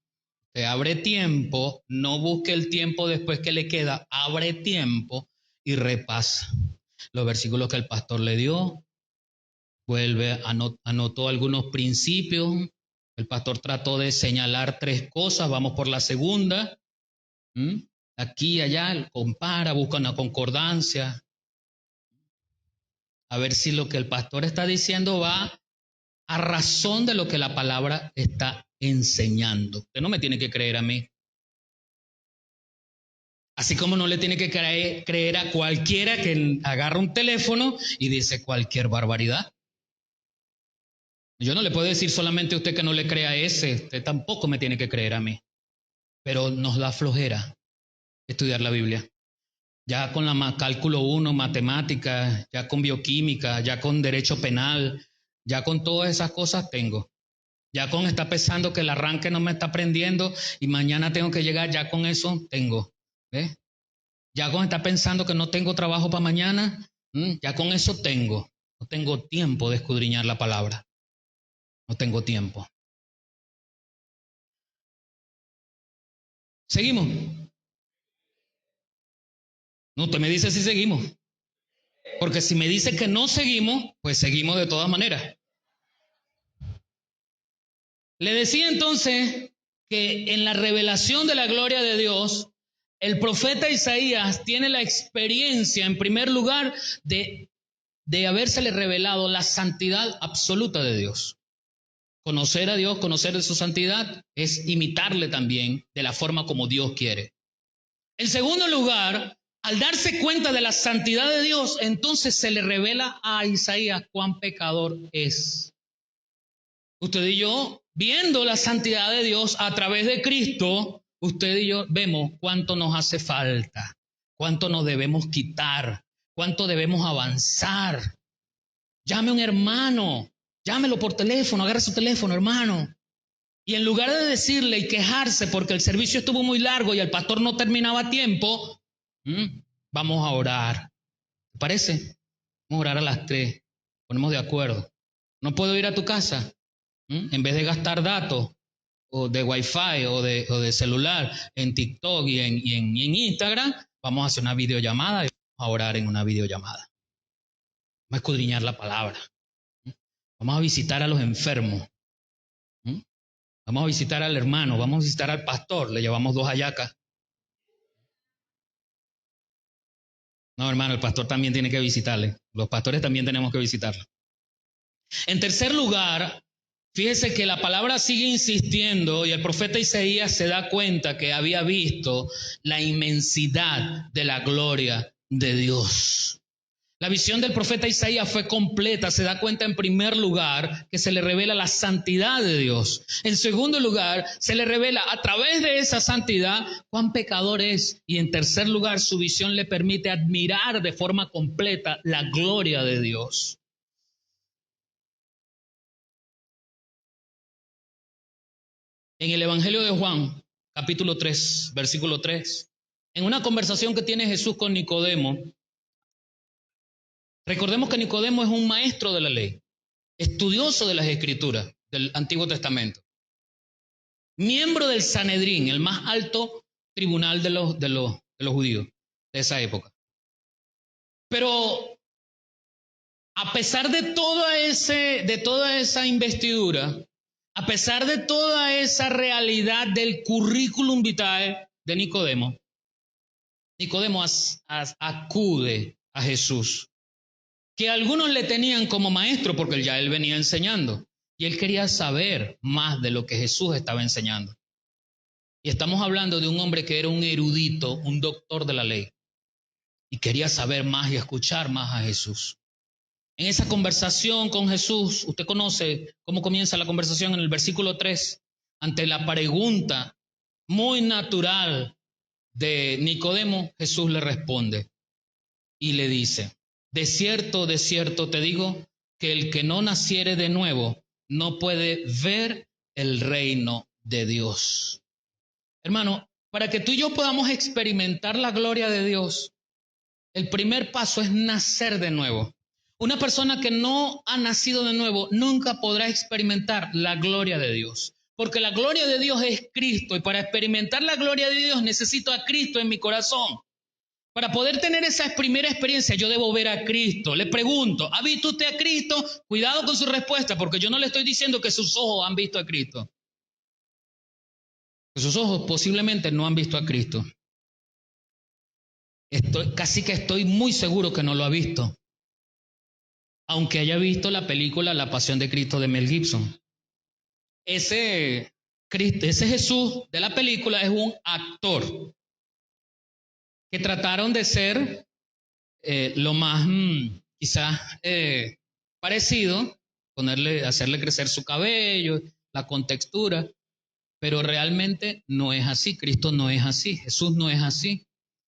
usted abre tiempo, no busque el tiempo después que le queda, abre tiempo y repasa los versículos que el pastor le dio. Vuelve, anotó algunos principios. El pastor trató de señalar 3 cosas, vamos por la segunda. Aquí y allá, compara, busca una concordancia. A ver si lo que el pastor está diciendo va a razón de lo que la palabra está enseñando. Usted no me tiene que creer a mí. Así como no le tiene que creer a cualquiera que agarra un teléfono y dice cualquier barbaridad. Yo no le puedo decir solamente a usted que no le crea a ese, usted tampoco me tiene que creer a mí. Pero nos da flojera estudiar la Biblia. Ya con la cálculo 1, matemáticas, ya con bioquímica, ya con derecho penal, ya con todas esas cosas tengo. Ya con está pensando que el arranque no me está prendiendo y mañana tengo que llegar, ya con eso tengo. ¿Ves? Ya con está pensando que no tengo trabajo para mañana, ya con eso tengo. No tengo tiempo de escudriñar la palabra. No tengo tiempo. ¿Seguimos? No, usted me dice si seguimos. Porque si me dice que no seguimos, pues seguimos de todas maneras. Le decía entonces que en la revelación de la gloria de Dios, el profeta Isaías tiene la experiencia, en primer lugar, de habérsele revelado la santidad absoluta de Dios. Conocer a Dios, conocer de su santidad, es imitarle también de la forma como Dios quiere. En segundo lugar, al darse cuenta de la santidad de Dios, entonces se le revela a Isaías cuán pecador es. Usted y yo, viendo la santidad de Dios a través de Cristo, usted y yo vemos cuánto nos hace falta, cuánto nos debemos quitar, cuánto debemos avanzar. Llame a un hermano, llámelo por teléfono, agarre su teléfono, hermano. Y en lugar de decirle y quejarse porque el servicio estuvo muy largo y el pastor no terminaba a tiempo, vamos a orar. ¿Te parece? Vamos a orar a las 3. Ponemos de acuerdo. No puedo ir a tu casa. En vez de gastar datos o de Wi-Fi o de celular en TikTok y en Instagram, vamos a hacer una videollamada y vamos a orar en una videollamada. Vamos a escudriñar la palabra. Vamos a visitar a los enfermos. Vamos a visitar al hermano, vamos a visitar al pastor, le llevamos 2 hallacas. No, hermano, el pastor también tiene que visitarle. Los pastores también tenemos que visitarlo. En tercer lugar, fíjese que la palabra sigue insistiendo y el profeta Isaías se da cuenta que había visto la inmensidad de la gloria de Dios. La visión del profeta Isaías fue completa. Se da cuenta en primer lugar que se le revela la santidad de Dios. En segundo lugar, se le revela a través de esa santidad cuán pecador es. Y en tercer lugar, su visión le permite admirar de forma completa la gloria de Dios. En el Evangelio de Juan, capítulo 3, versículo 3, en una conversación que tiene Jesús con Nicodemo, recordemos que Nicodemo es un maestro de la ley, estudioso de las Escrituras del Antiguo Testamento, miembro del Sanedrín, el más alto tribunal de los judíos de esa época. Pero a pesar de toda esa investidura, a pesar de toda esa realidad del currículum vitae de Nicodemo, Nicodemo acude a Jesús, que algunos le tenían como maestro porque ya él venía enseñando y él quería saber más de lo que Jesús estaba enseñando. Y estamos hablando de un hombre que era un erudito, un doctor de la ley, y quería saber más y escuchar más a Jesús. En esa conversación con Jesús, usted conoce cómo comienza la conversación en el versículo 3, ante la pregunta muy natural de Nicodemo, Jesús le responde y le dice: de cierto te digo, que el que no naciere de nuevo no puede ver el reino de Dios. Hermano, para que tú y yo podamos experimentar la gloria de Dios, el primer paso es nacer de nuevo. Una persona que no ha nacido de nuevo nunca podrá experimentar la gloria de Dios, porque la gloria de Dios es Cristo, y para experimentar la gloria de Dios necesito a Cristo en mi corazón. Para poder tener esa primera experiencia, yo debo ver a Cristo. Le pregunto, ¿ha visto usted a Cristo? Cuidado con su respuesta, porque yo no le estoy diciendo que sus ojos han visto a Cristo. Que sus ojos posiblemente no han visto a Cristo. Casi que estoy muy seguro que no lo ha visto, aunque haya visto la película La Pasión de Cristo de Mel Gibson. Ese Jesús de la película es un actor que trataron de ser lo más quizás parecido, hacerle crecer su cabello, la contextura, pero realmente no es así. Cristo no es así, Jesús no es así.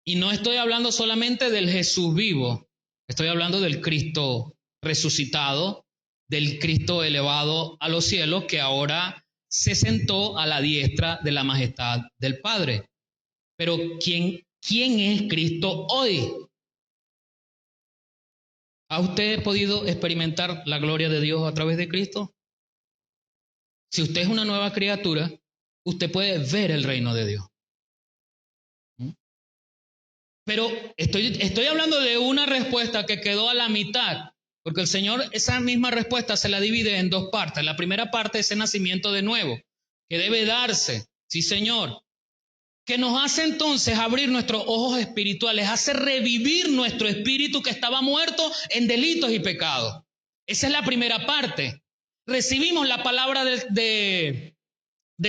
Y no estoy hablando solamente del Jesús vivo, estoy hablando del Cristo resucitado, del Cristo elevado a los cielos, que ahora se sentó a la diestra de la majestad del Padre. Pero ¿quién es Cristo hoy? ¿Ha usted podido experimentar la gloria de Dios a través de Cristo? Si usted es una nueva criatura, usted puede ver el reino de Dios. Pero estoy hablando de una respuesta que quedó a la mitad, porque el Señor esa misma respuesta se la divide en 2 partes. La primera parte es el nacimiento de nuevo, que debe darse, sí Señor, que nos hace entonces abrir nuestros ojos espirituales, hace revivir nuestro espíritu que estaba muerto en delitos y pecados. Esa es la primera parte. Recibimos la palabra de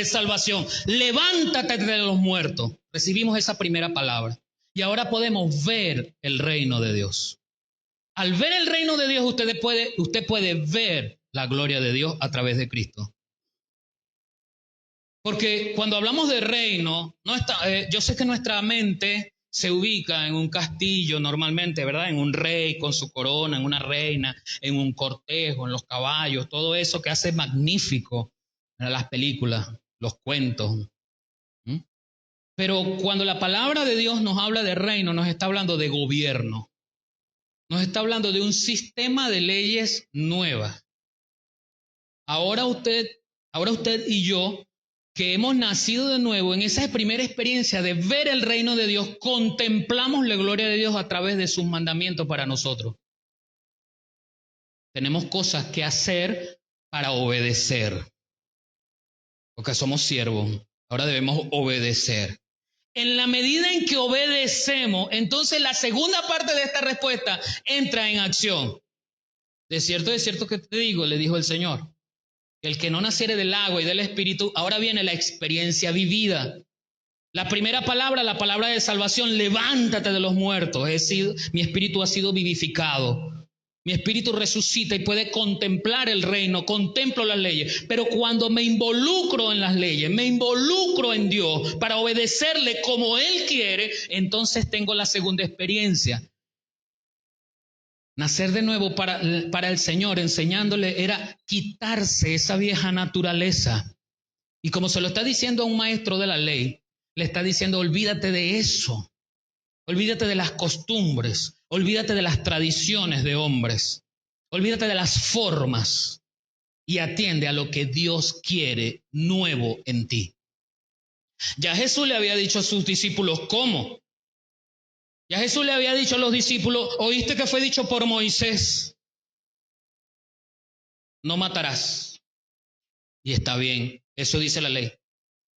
salvación. Levántate de los muertos. Recibimos esa primera palabra. Y ahora podemos ver el reino de Dios. Al ver el reino de Dios, usted puede ver la gloria de Dios a través de Cristo. Porque cuando hablamos de reino, yo sé que nuestra mente se ubica en un castillo normalmente, ¿verdad? En un rey con su corona, en una reina, en un cortejo, en los caballos, todo eso que hace magnífico las películas, los cuentos. Pero cuando la palabra de Dios nos habla de reino, nos está hablando de gobierno. Nos está hablando de un sistema de leyes nuevas. Ahora usted y yo, que hemos nacido de nuevo en esa primera experiencia de ver el reino de Dios, contemplamos la gloria de Dios a través de sus mandamientos para nosotros. Tenemos cosas que hacer para obedecer, porque somos siervos. Ahora debemos obedecer. En la medida en que obedecemos, entonces la segunda parte de esta respuesta entra en acción. De cierto que te digo, le dijo el Señor, que el que no naciere del agua y del Espíritu, ahora viene la experiencia vivida. La primera palabra, la palabra de salvación, levántate de los muertos. Mi espíritu ha sido vivificado. Mi espíritu resucita y puede contemplar el reino, contemplo las leyes. Pero cuando me involucro en las leyes, me involucro en Dios para obedecerle como Él quiere, entonces tengo la segunda experiencia. Nacer de nuevo para el Señor, enseñándole, era quitarse esa vieja naturaleza. Y como se lo está diciendo a un maestro de la ley, le está diciendo, olvídate de eso. Olvídate de las costumbres, olvídate de las tradiciones de hombres, olvídate de las formas y atiende a lo que Dios quiere nuevo en ti. Ya Jesús le había dicho a sus discípulos cómo. Ya Jesús le había dicho a los discípulos, oíste que fue dicho por Moisés, no matarás. Y está bien, eso dice la ley.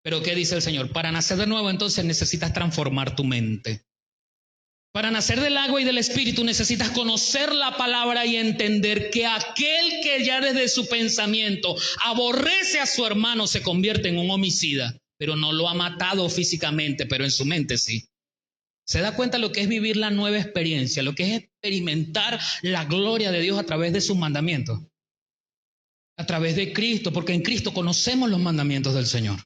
Pero ¿qué dice el Señor? Para nacer de nuevo entonces necesitas transformar tu mente. Para nacer del agua y del Espíritu necesitas conocer la palabra y entender que aquel que ya desde su pensamiento aborrece a su hermano se convierte en un homicida, pero no lo ha matado físicamente, pero en su mente sí. ¿Se da cuenta lo que es vivir la nueva experiencia, lo que es experimentar la gloria de Dios a través de sus mandamientos? A través de Cristo, porque en Cristo conocemos los mandamientos del Señor.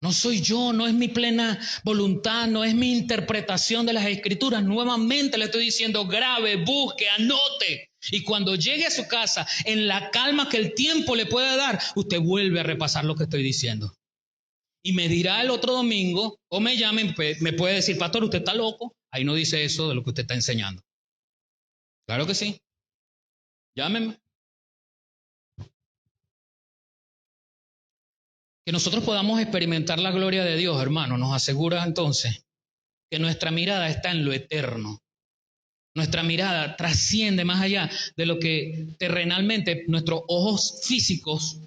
No soy yo, no es mi plena voluntad, no es mi interpretación de las Escrituras. Nuevamente le estoy diciendo, grabe, busque, anote. Y cuando llegue a su casa, en la calma que el tiempo le puede dar, usted vuelve a repasar lo que estoy diciendo. Y me dirá el otro domingo, o me llame, me puede decir, pastor, usted está loco. Ahí no dice eso de lo que usted está enseñando. Claro que sí. Llámeme. Que nosotros podamos experimentar la gloria de Dios, hermano, nos asegura entonces que nuestra mirada está en lo eterno. Nuestra mirada trasciende más allá de lo que terrenalmente nuestros ojos físicos,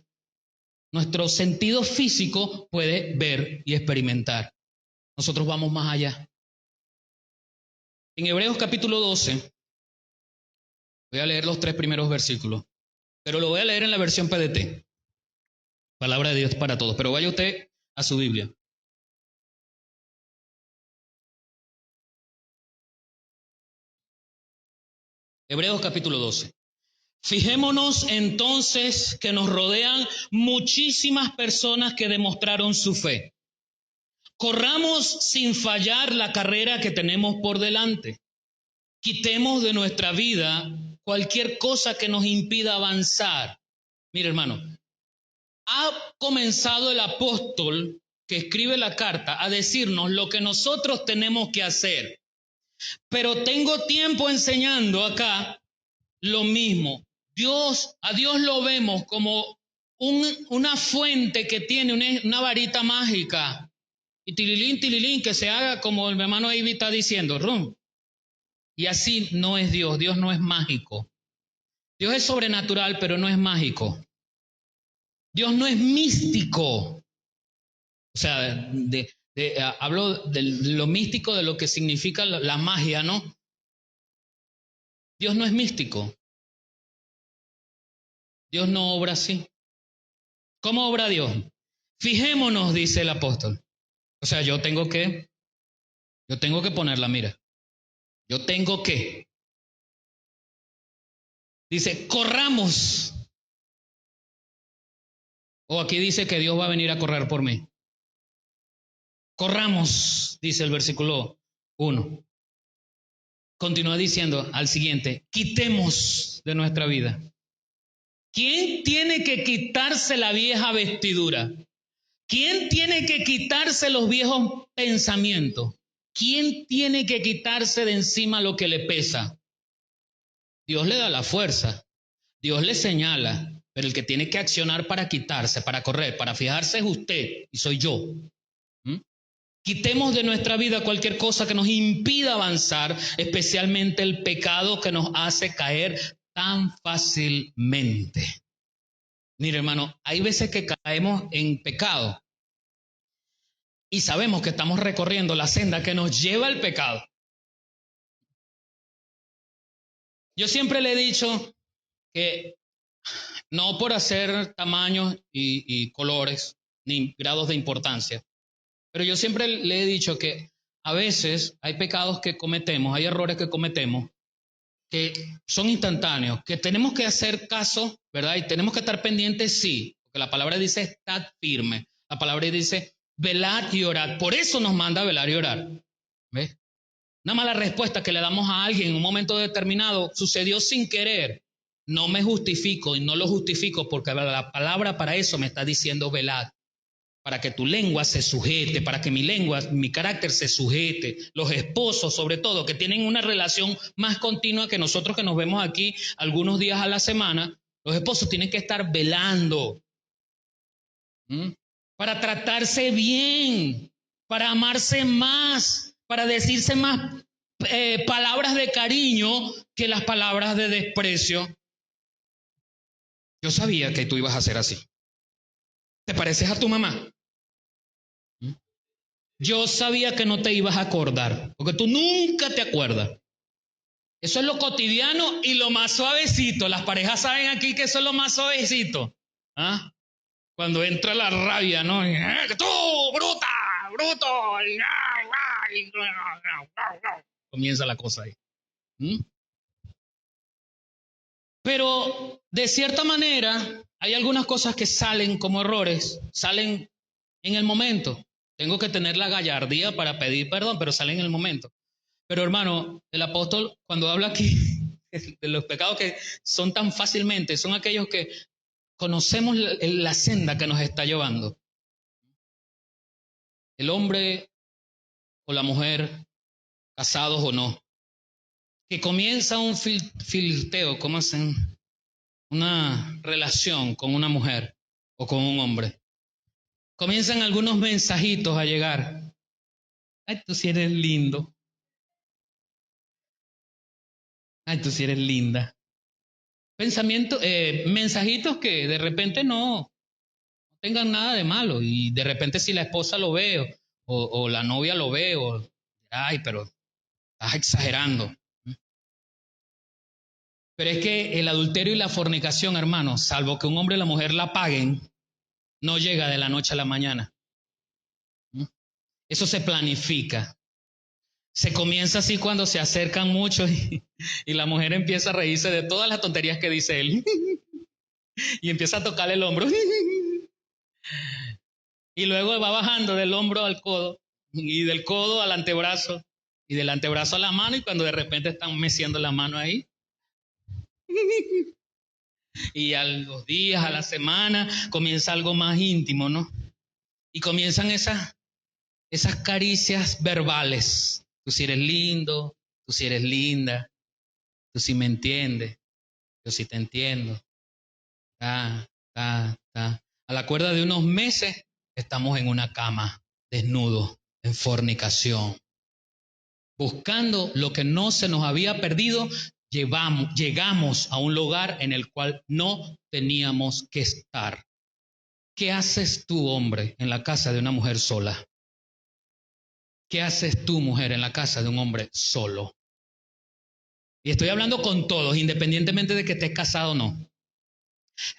nuestro sentido físico puede ver y experimentar. Nosotros vamos más allá. En Hebreos capítulo 12, voy a leer los 3 primeros versículos, pero lo voy a leer en la versión PDT. Palabra de Dios para todos, pero vaya usted a su Biblia. Hebreos capítulo 12. Fijémonos entonces que nos rodean muchísimas personas que demostraron su fe. Corramos sin fallar la carrera que tenemos por delante. Quitemos de nuestra vida cualquier cosa que nos impida avanzar. Mire, hermano, ha comenzado el apóstol que escribe la carta a decirnos lo que nosotros tenemos que hacer. Pero tengo tiempo enseñando acá lo mismo. A Dios lo vemos como una fuente que tiene una varita mágica. Y tililín, que se haga como el hermano Ivy está diciendo. ¡Rum! Y así no es Dios. Dios no es mágico. Dios es sobrenatural, pero no es mágico. Dios no es místico. O sea, hablo de lo místico, de lo que significa la magia, ¿no? Dios no es místico. Dios no obra así. ¿Cómo obra Dios? Fijémonos, dice el apóstol. O sea, yo tengo que ponerla, mira. Yo tengo que. Dice, corramos. O aquí dice que Dios va a venir a correr por mí. Corramos, dice el versículo 1. Continúa diciendo al siguiente, quitemos de nuestra vida. ¿Quién tiene que quitarse la vieja vestidura? ¿Quién tiene que quitarse los viejos pensamientos? ¿Quién tiene que quitarse de encima lo que le pesa? Dios le da la fuerza, Dios le señala, pero el que tiene que accionar para quitarse, para correr, para fijarse es usted y soy yo. ¿Mm? Quitemos de nuestra vida cualquier cosa que nos impida avanzar, especialmente el pecado que nos hace caer tan fácilmente. Mire, hermano, hay veces que caemos en pecado y sabemos que estamos recorriendo la senda que nos lleva al pecado. Yo siempre le he dicho que no por hacer tamaños y colores ni grados de importancia, pero yo siempre le he dicho que a veces hay pecados que cometemos, hay errores que cometemos que son instantáneos, que tenemos que hacer caso, ¿verdad? Y tenemos que estar pendientes, sí, porque la palabra dice estad firme, la palabra dice velad y orad, por eso nos manda velar y orar, ¿ves? Una mala respuesta que le damos a alguien en un momento determinado sucedió sin querer. No me justifico y no lo justifico porque la palabra para eso me está diciendo velad, para que tu lengua se sujete, para que mi lengua, mi carácter se sujete. Los esposos, sobre todo, que tienen una relación más continua que nosotros que nos vemos aquí algunos días a la semana, los esposos tienen que estar velando, ¿m? Para tratarse bien, para amarse más, para decirse más palabras de cariño que las palabras de desprecio. Yo sabía que tú ibas a ser así. ¿Te pareces a tu mamá? Yo sabía que no te ibas a acordar, porque tú nunca te acuerdas. Eso es lo cotidiano y lo más suavecito. Las parejas saben aquí que eso es lo más suavecito. ¿Ah? Cuando entra la rabia, ¿no? ¡Tú, bruta! ¡Bruto! Comienza la cosa ahí. ¿Mm? Pero de cierta manera hay algunas cosas que salen como errores, salen en el momento. Tengo que tener la gallardía para pedir perdón, pero salen en el momento. Pero hermano, el apóstol cuando habla aquí de los pecados que son tan fácilmente, son aquellos que conocemos la senda que nos está llevando. El hombre o la mujer, casados o no, que comienza un filteo, ¿cómo hacen? Una relación con una mujer o con un hombre. Comienzan algunos mensajitos a llegar. Ay, tú sí eres lindo. Ay, tú sí eres linda. Mensajitos que de repente no tengan nada de malo. Y de repente si la esposa lo ve o la novia lo ve, ay, pero estás exagerando. Pero es que el adulterio y la fornicación, hermano, salvo que un hombre y la mujer la paguen, no llega de la noche a la mañana. Eso se planifica. Se comienza así cuando se acercan mucho y la mujer empieza a reírse de todas las tonterías que dice él. Y empieza a tocarle el hombro. Y luego va bajando del hombro al codo y del codo al antebrazo y del antebrazo a la mano y cuando de repente están meciendo la mano ahí. Y a los días, a la semana, comienza algo más íntimo, ¿no? Y comienzan esas caricias verbales. Tú sí eres lindo, tú sí eres linda, tú sí me entiendes, yo sí te entiendo. A la cuerda de unos meses estamos en una cama, desnudos, en fornicación. Buscando lo que no se nos había perdido, llegamos a un lugar en el cual no teníamos que estar. ¿Qué haces tú, hombre, en la casa de una mujer sola? ¿Qué haces tú, mujer, en la casa de un hombre solo? Y estoy hablando con todos, independientemente de que estés casado o no.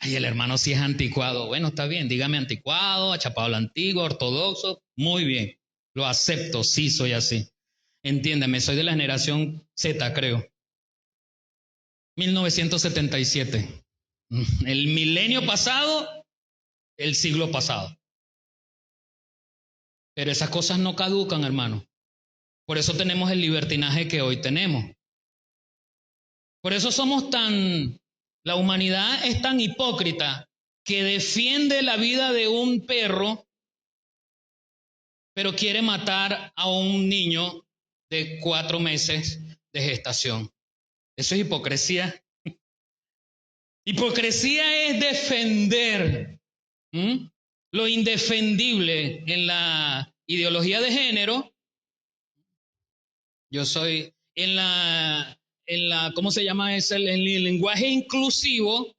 Ay, el hermano sí es anticuado. Bueno, está bien, dígame anticuado, achapado a la antigua, ortodoxo. Muy bien, lo acepto, sí soy así. Entiéndeme, soy de la generación Z, creo. 1977. El milenio pasado, el siglo pasado. Pero esas cosas no caducan, hermano. Por eso tenemos el libertinaje que hoy tenemos. Por eso la humanidad es tan hipócrita que defiende la vida de un perro pero quiere matar a un niño de 4 meses de gestación. Eso es hipocresía. Hipocresía es defender lo indefendible en la ideología de género. Yo soy ¿cómo se llama eso? En el lenguaje inclusivo,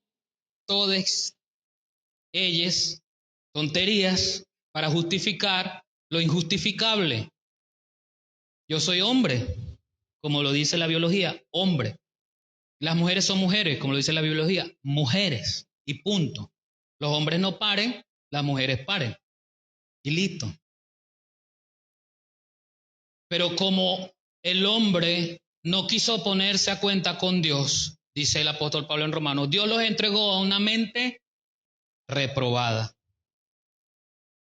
todes, ellas, tonterías para justificar lo injustificable. Yo soy hombre, como lo dice la biología, hombre. Las mujeres son mujeres, como lo dice la biología, mujeres, y punto. Los hombres no paren, las mujeres paren. Y listo. Pero como el hombre no quiso ponerse a cuenta con Dios, dice el apóstol Pablo en Romanos, Dios los entregó a una mente reprobada.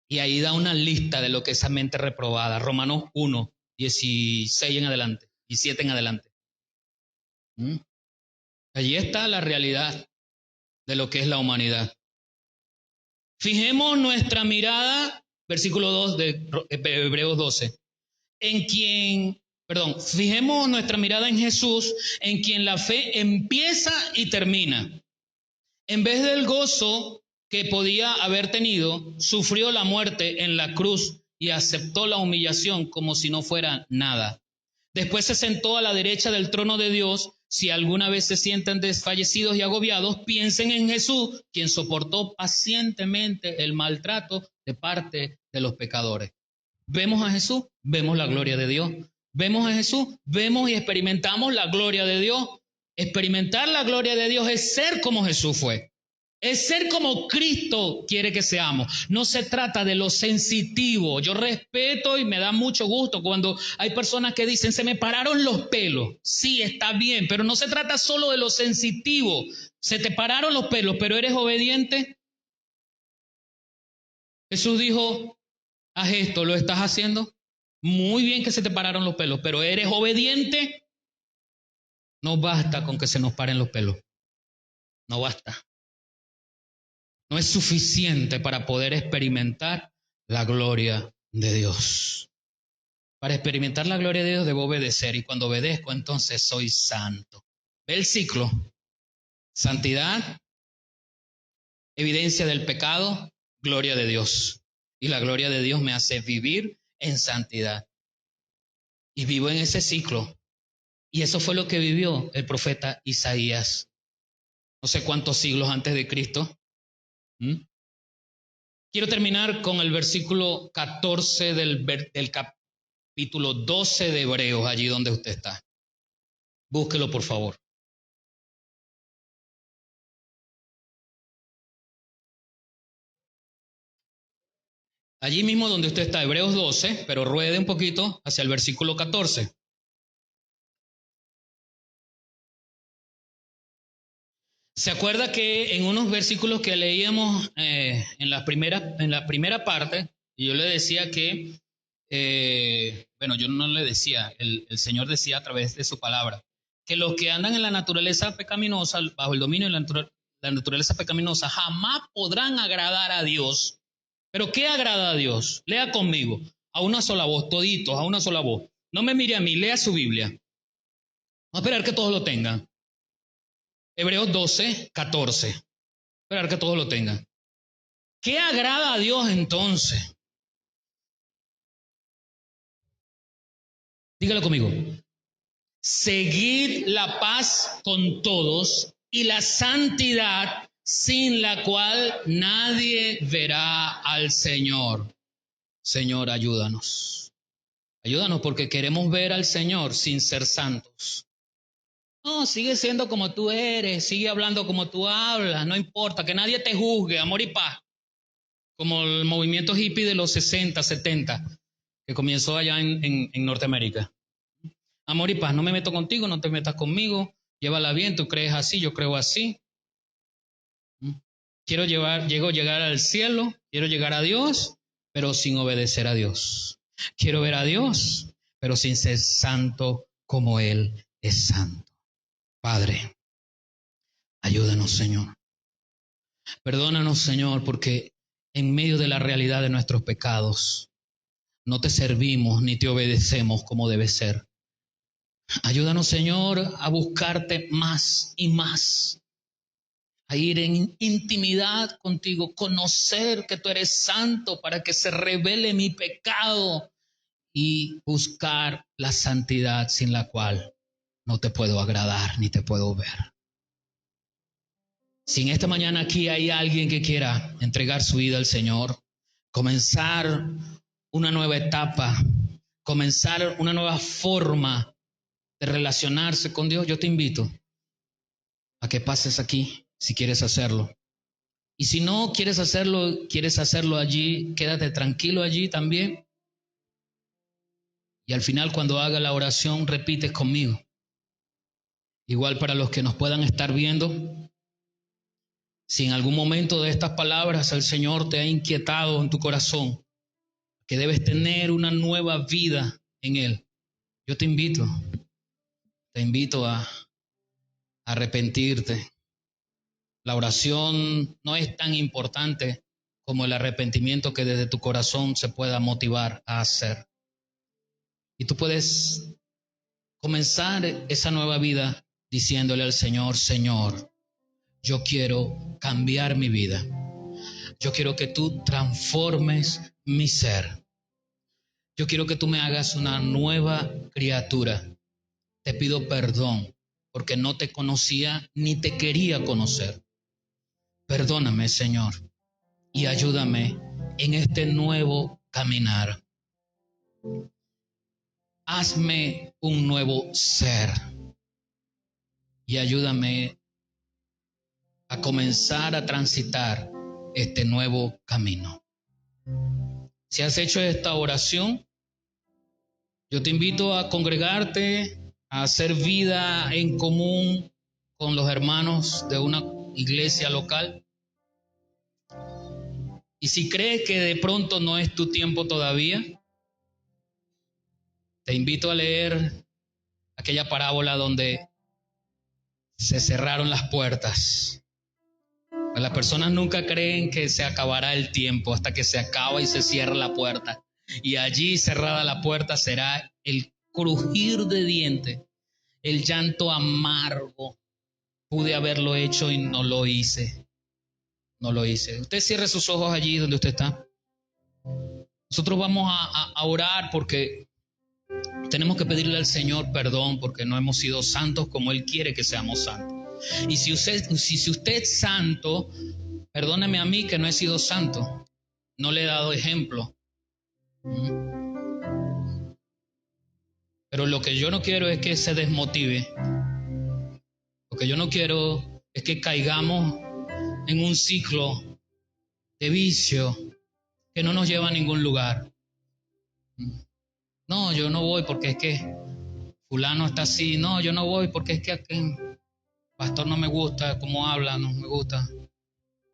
Y ahí da una lista de lo que es esa mente reprobada. Romanos 1, 16 en adelante, 17 en adelante. Allí está la realidad de lo que es la humanidad. Fijemos nuestra mirada, versículo 2 de Hebreos 12, fijemos nuestra mirada en Jesús, en quien la fe empieza y termina. En vez del gozo que podía haber tenido, sufrió la muerte en la cruz y aceptó la humillación como si no fuera nada. Después se sentó a la derecha del trono de Dios. Si alguna vez se sienten desfallecidos y agobiados, piensen en Jesús, quien soportó pacientemente el maltrato de parte de los pecadores. Vemos a Jesús, vemos la gloria de Dios. Vemos a Jesús, vemos y experimentamos la gloria de Dios. Experimentar la gloria de Dios es ser como Jesús fue. Es ser como Cristo quiere que seamos. No se trata de lo sensitivo. Yo respeto y me da mucho gusto cuando hay personas que dicen, se me pararon los pelos. Sí, está bien, pero no se trata solo de lo sensitivo. Se te pararon los pelos, pero eres obediente. Jesús dijo, haz esto, ¿lo estás haciendo? Muy bien que se te pararon los pelos, pero eres obediente. No basta con que se nos paren los pelos. No basta. No es suficiente para poder experimentar la gloria de Dios. Para experimentar la gloria de Dios debo obedecer, y cuando obedezco entonces soy santo. Ve el ciclo. Santidad, evidencia del pecado, gloria de Dios. Y la gloria de Dios me hace vivir en santidad. Y vivo en ese ciclo. Y eso fue lo que vivió el profeta Isaías. No sé cuántos siglos antes de Cristo. Quiero terminar con el versículo 14 del capítulo 12 de Hebreos, allí donde usted está. Búsquelo, por favor. Allí mismo donde usted está, Hebreos 12, pero ruede un poquito hacia el versículo 14. ¿Se acuerda que en unos versículos que leíamos en la primera parte, y yo le decía que, yo no le decía, el Señor decía a través de su palabra, que los que andan en la naturaleza pecaminosa, bajo el dominio de la naturaleza pecaminosa, jamás podrán agradar a Dios. ¿Pero qué agrada a Dios? Lea conmigo, a una sola voz, toditos, a una sola voz. No me mire a mí, lea su Biblia. Vamos a esperar que todos lo tengan. Hebreos 12, 14. Esperar que todos lo tengan. ¿Qué agrada a Dios entonces? Dígalo conmigo. Seguid la paz con todos y la santidad, sin la cual nadie verá al Señor. Señor, ayúdanos. Ayúdanos porque queremos ver al Señor sin ser santos. No, sigue siendo como tú eres, sigue hablando como tú hablas, no importa, que nadie te juzgue, amor y paz. Como el movimiento hippie de los 60, 70, que comenzó allá en Norteamérica. Amor y paz, no me meto contigo, no te metas conmigo, llévala bien, tú crees así, yo creo así. Quiero llegar al cielo, quiero llegar a Dios, pero sin obedecer a Dios. Quiero ver a Dios, pero sin ser santo como Él es santo. Padre, ayúdanos, Señor. Perdónanos, Señor, porque en medio de la realidad de nuestros pecados, no te servimos ni te obedecemos como debe ser. Ayúdanos, Señor, a buscarte más y más, a ir en intimidad contigo, conocer que tú eres santo para que se revele mi pecado y buscar la santidad sin la cual no te puedo agradar ni te puedo ver. Si en esta mañana aquí hay alguien que quiera entregar su vida al Señor, comenzar una nueva etapa, comenzar una nueva forma de relacionarse con Dios, yo te invito a que pases aquí si quieres hacerlo. Y si no quieres hacerlo allí, quédate tranquilo allí también. Y al final, cuando haga la oración, repites conmigo. Igual para los que nos puedan estar viendo, si en algún momento de estas palabras el Señor te ha inquietado en tu corazón, que debes tener una nueva vida en Él, yo te invito a arrepentirte. La oración no es tan importante como el arrepentimiento que desde tu corazón se pueda motivar a hacer. Y tú puedes comenzar esa nueva vida diciéndole al Señor: Señor, yo quiero cambiar mi vida. Yo quiero que tú transformes mi ser. Yo quiero que tú me hagas una nueva criatura. Te pido perdón porque no te conocía ni te quería conocer. Perdóname, Señor, y ayúdame en este nuevo caminar. Hazme un nuevo ser y ayúdame a comenzar a transitar este nuevo camino. Si has hecho esta oración, yo te invito a congregarte, a hacer vida en común con los hermanos de una iglesia local. Y si crees que de pronto no es tu tiempo todavía, te invito a leer aquella parábola donde se cerraron las puertas. Las personas nunca creen que se acabará el tiempo hasta que se acaba y se cierra la puerta. Y allí, cerrada la puerta, será el crujir de dientes, el llanto amargo. Pude haberlo hecho y no lo hice. No lo hice. Usted cierre sus ojos allí donde usted está. Nosotros vamos a orar porque tenemos que pedirle al Señor perdón porque no hemos sido santos como Él quiere que seamos santos. Y si usted es santo, perdóneme a mí que no he sido santo. No le he dado ejemplo. Pero lo que yo no quiero es que se desmotive. Lo que yo no quiero es que caigamos en un ciclo de vicio que no nos lleva a ningún lugar. No, yo no voy porque es que fulano está así. No, yo no voy porque es que aquel pastor no me gusta cómo habla, no me gusta.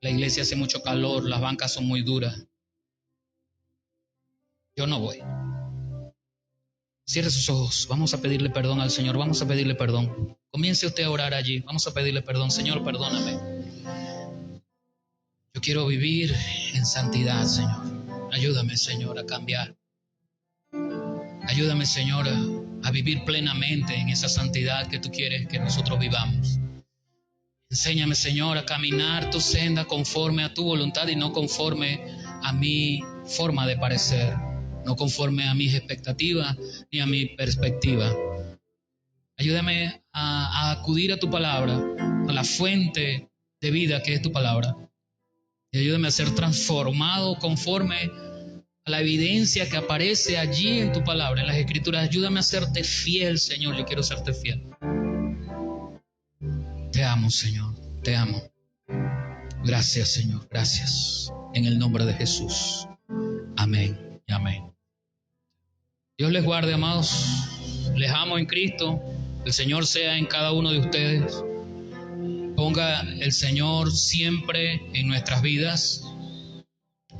La iglesia hace mucho calor, las bancas son muy duras. Yo no voy. Cierre sus ojos, vamos a pedirle perdón al Señor, vamos a pedirle perdón. Comience usted a orar allí, vamos a pedirle perdón. Señor, perdóname. Yo quiero vivir en santidad, Señor. Ayúdame, Señor, a cambiar. Ayúdame, Señor, a vivir plenamente en esa santidad que tú quieres que nosotros vivamos. Enséñame, Señor, a caminar tu senda conforme a tu voluntad y no conforme a mi forma de parecer, no conforme a mis expectativas ni a mi perspectiva. Ayúdame a acudir a tu palabra, a la fuente de vida que es tu palabra. Y ayúdame a ser transformado conforme a la evidencia que aparece allí en tu palabra, en las Escrituras. Ayúdame a serte fiel, Señor. Yo quiero serte fiel. Te amo, Señor. Te amo. Gracias, Señor. Gracias. En el nombre de Jesús. Amén y amén. Dios les guarde, amados. Les amo en Cristo. El Señor sea en cada uno de ustedes. Ponga el Señor siempre en nuestras vidas.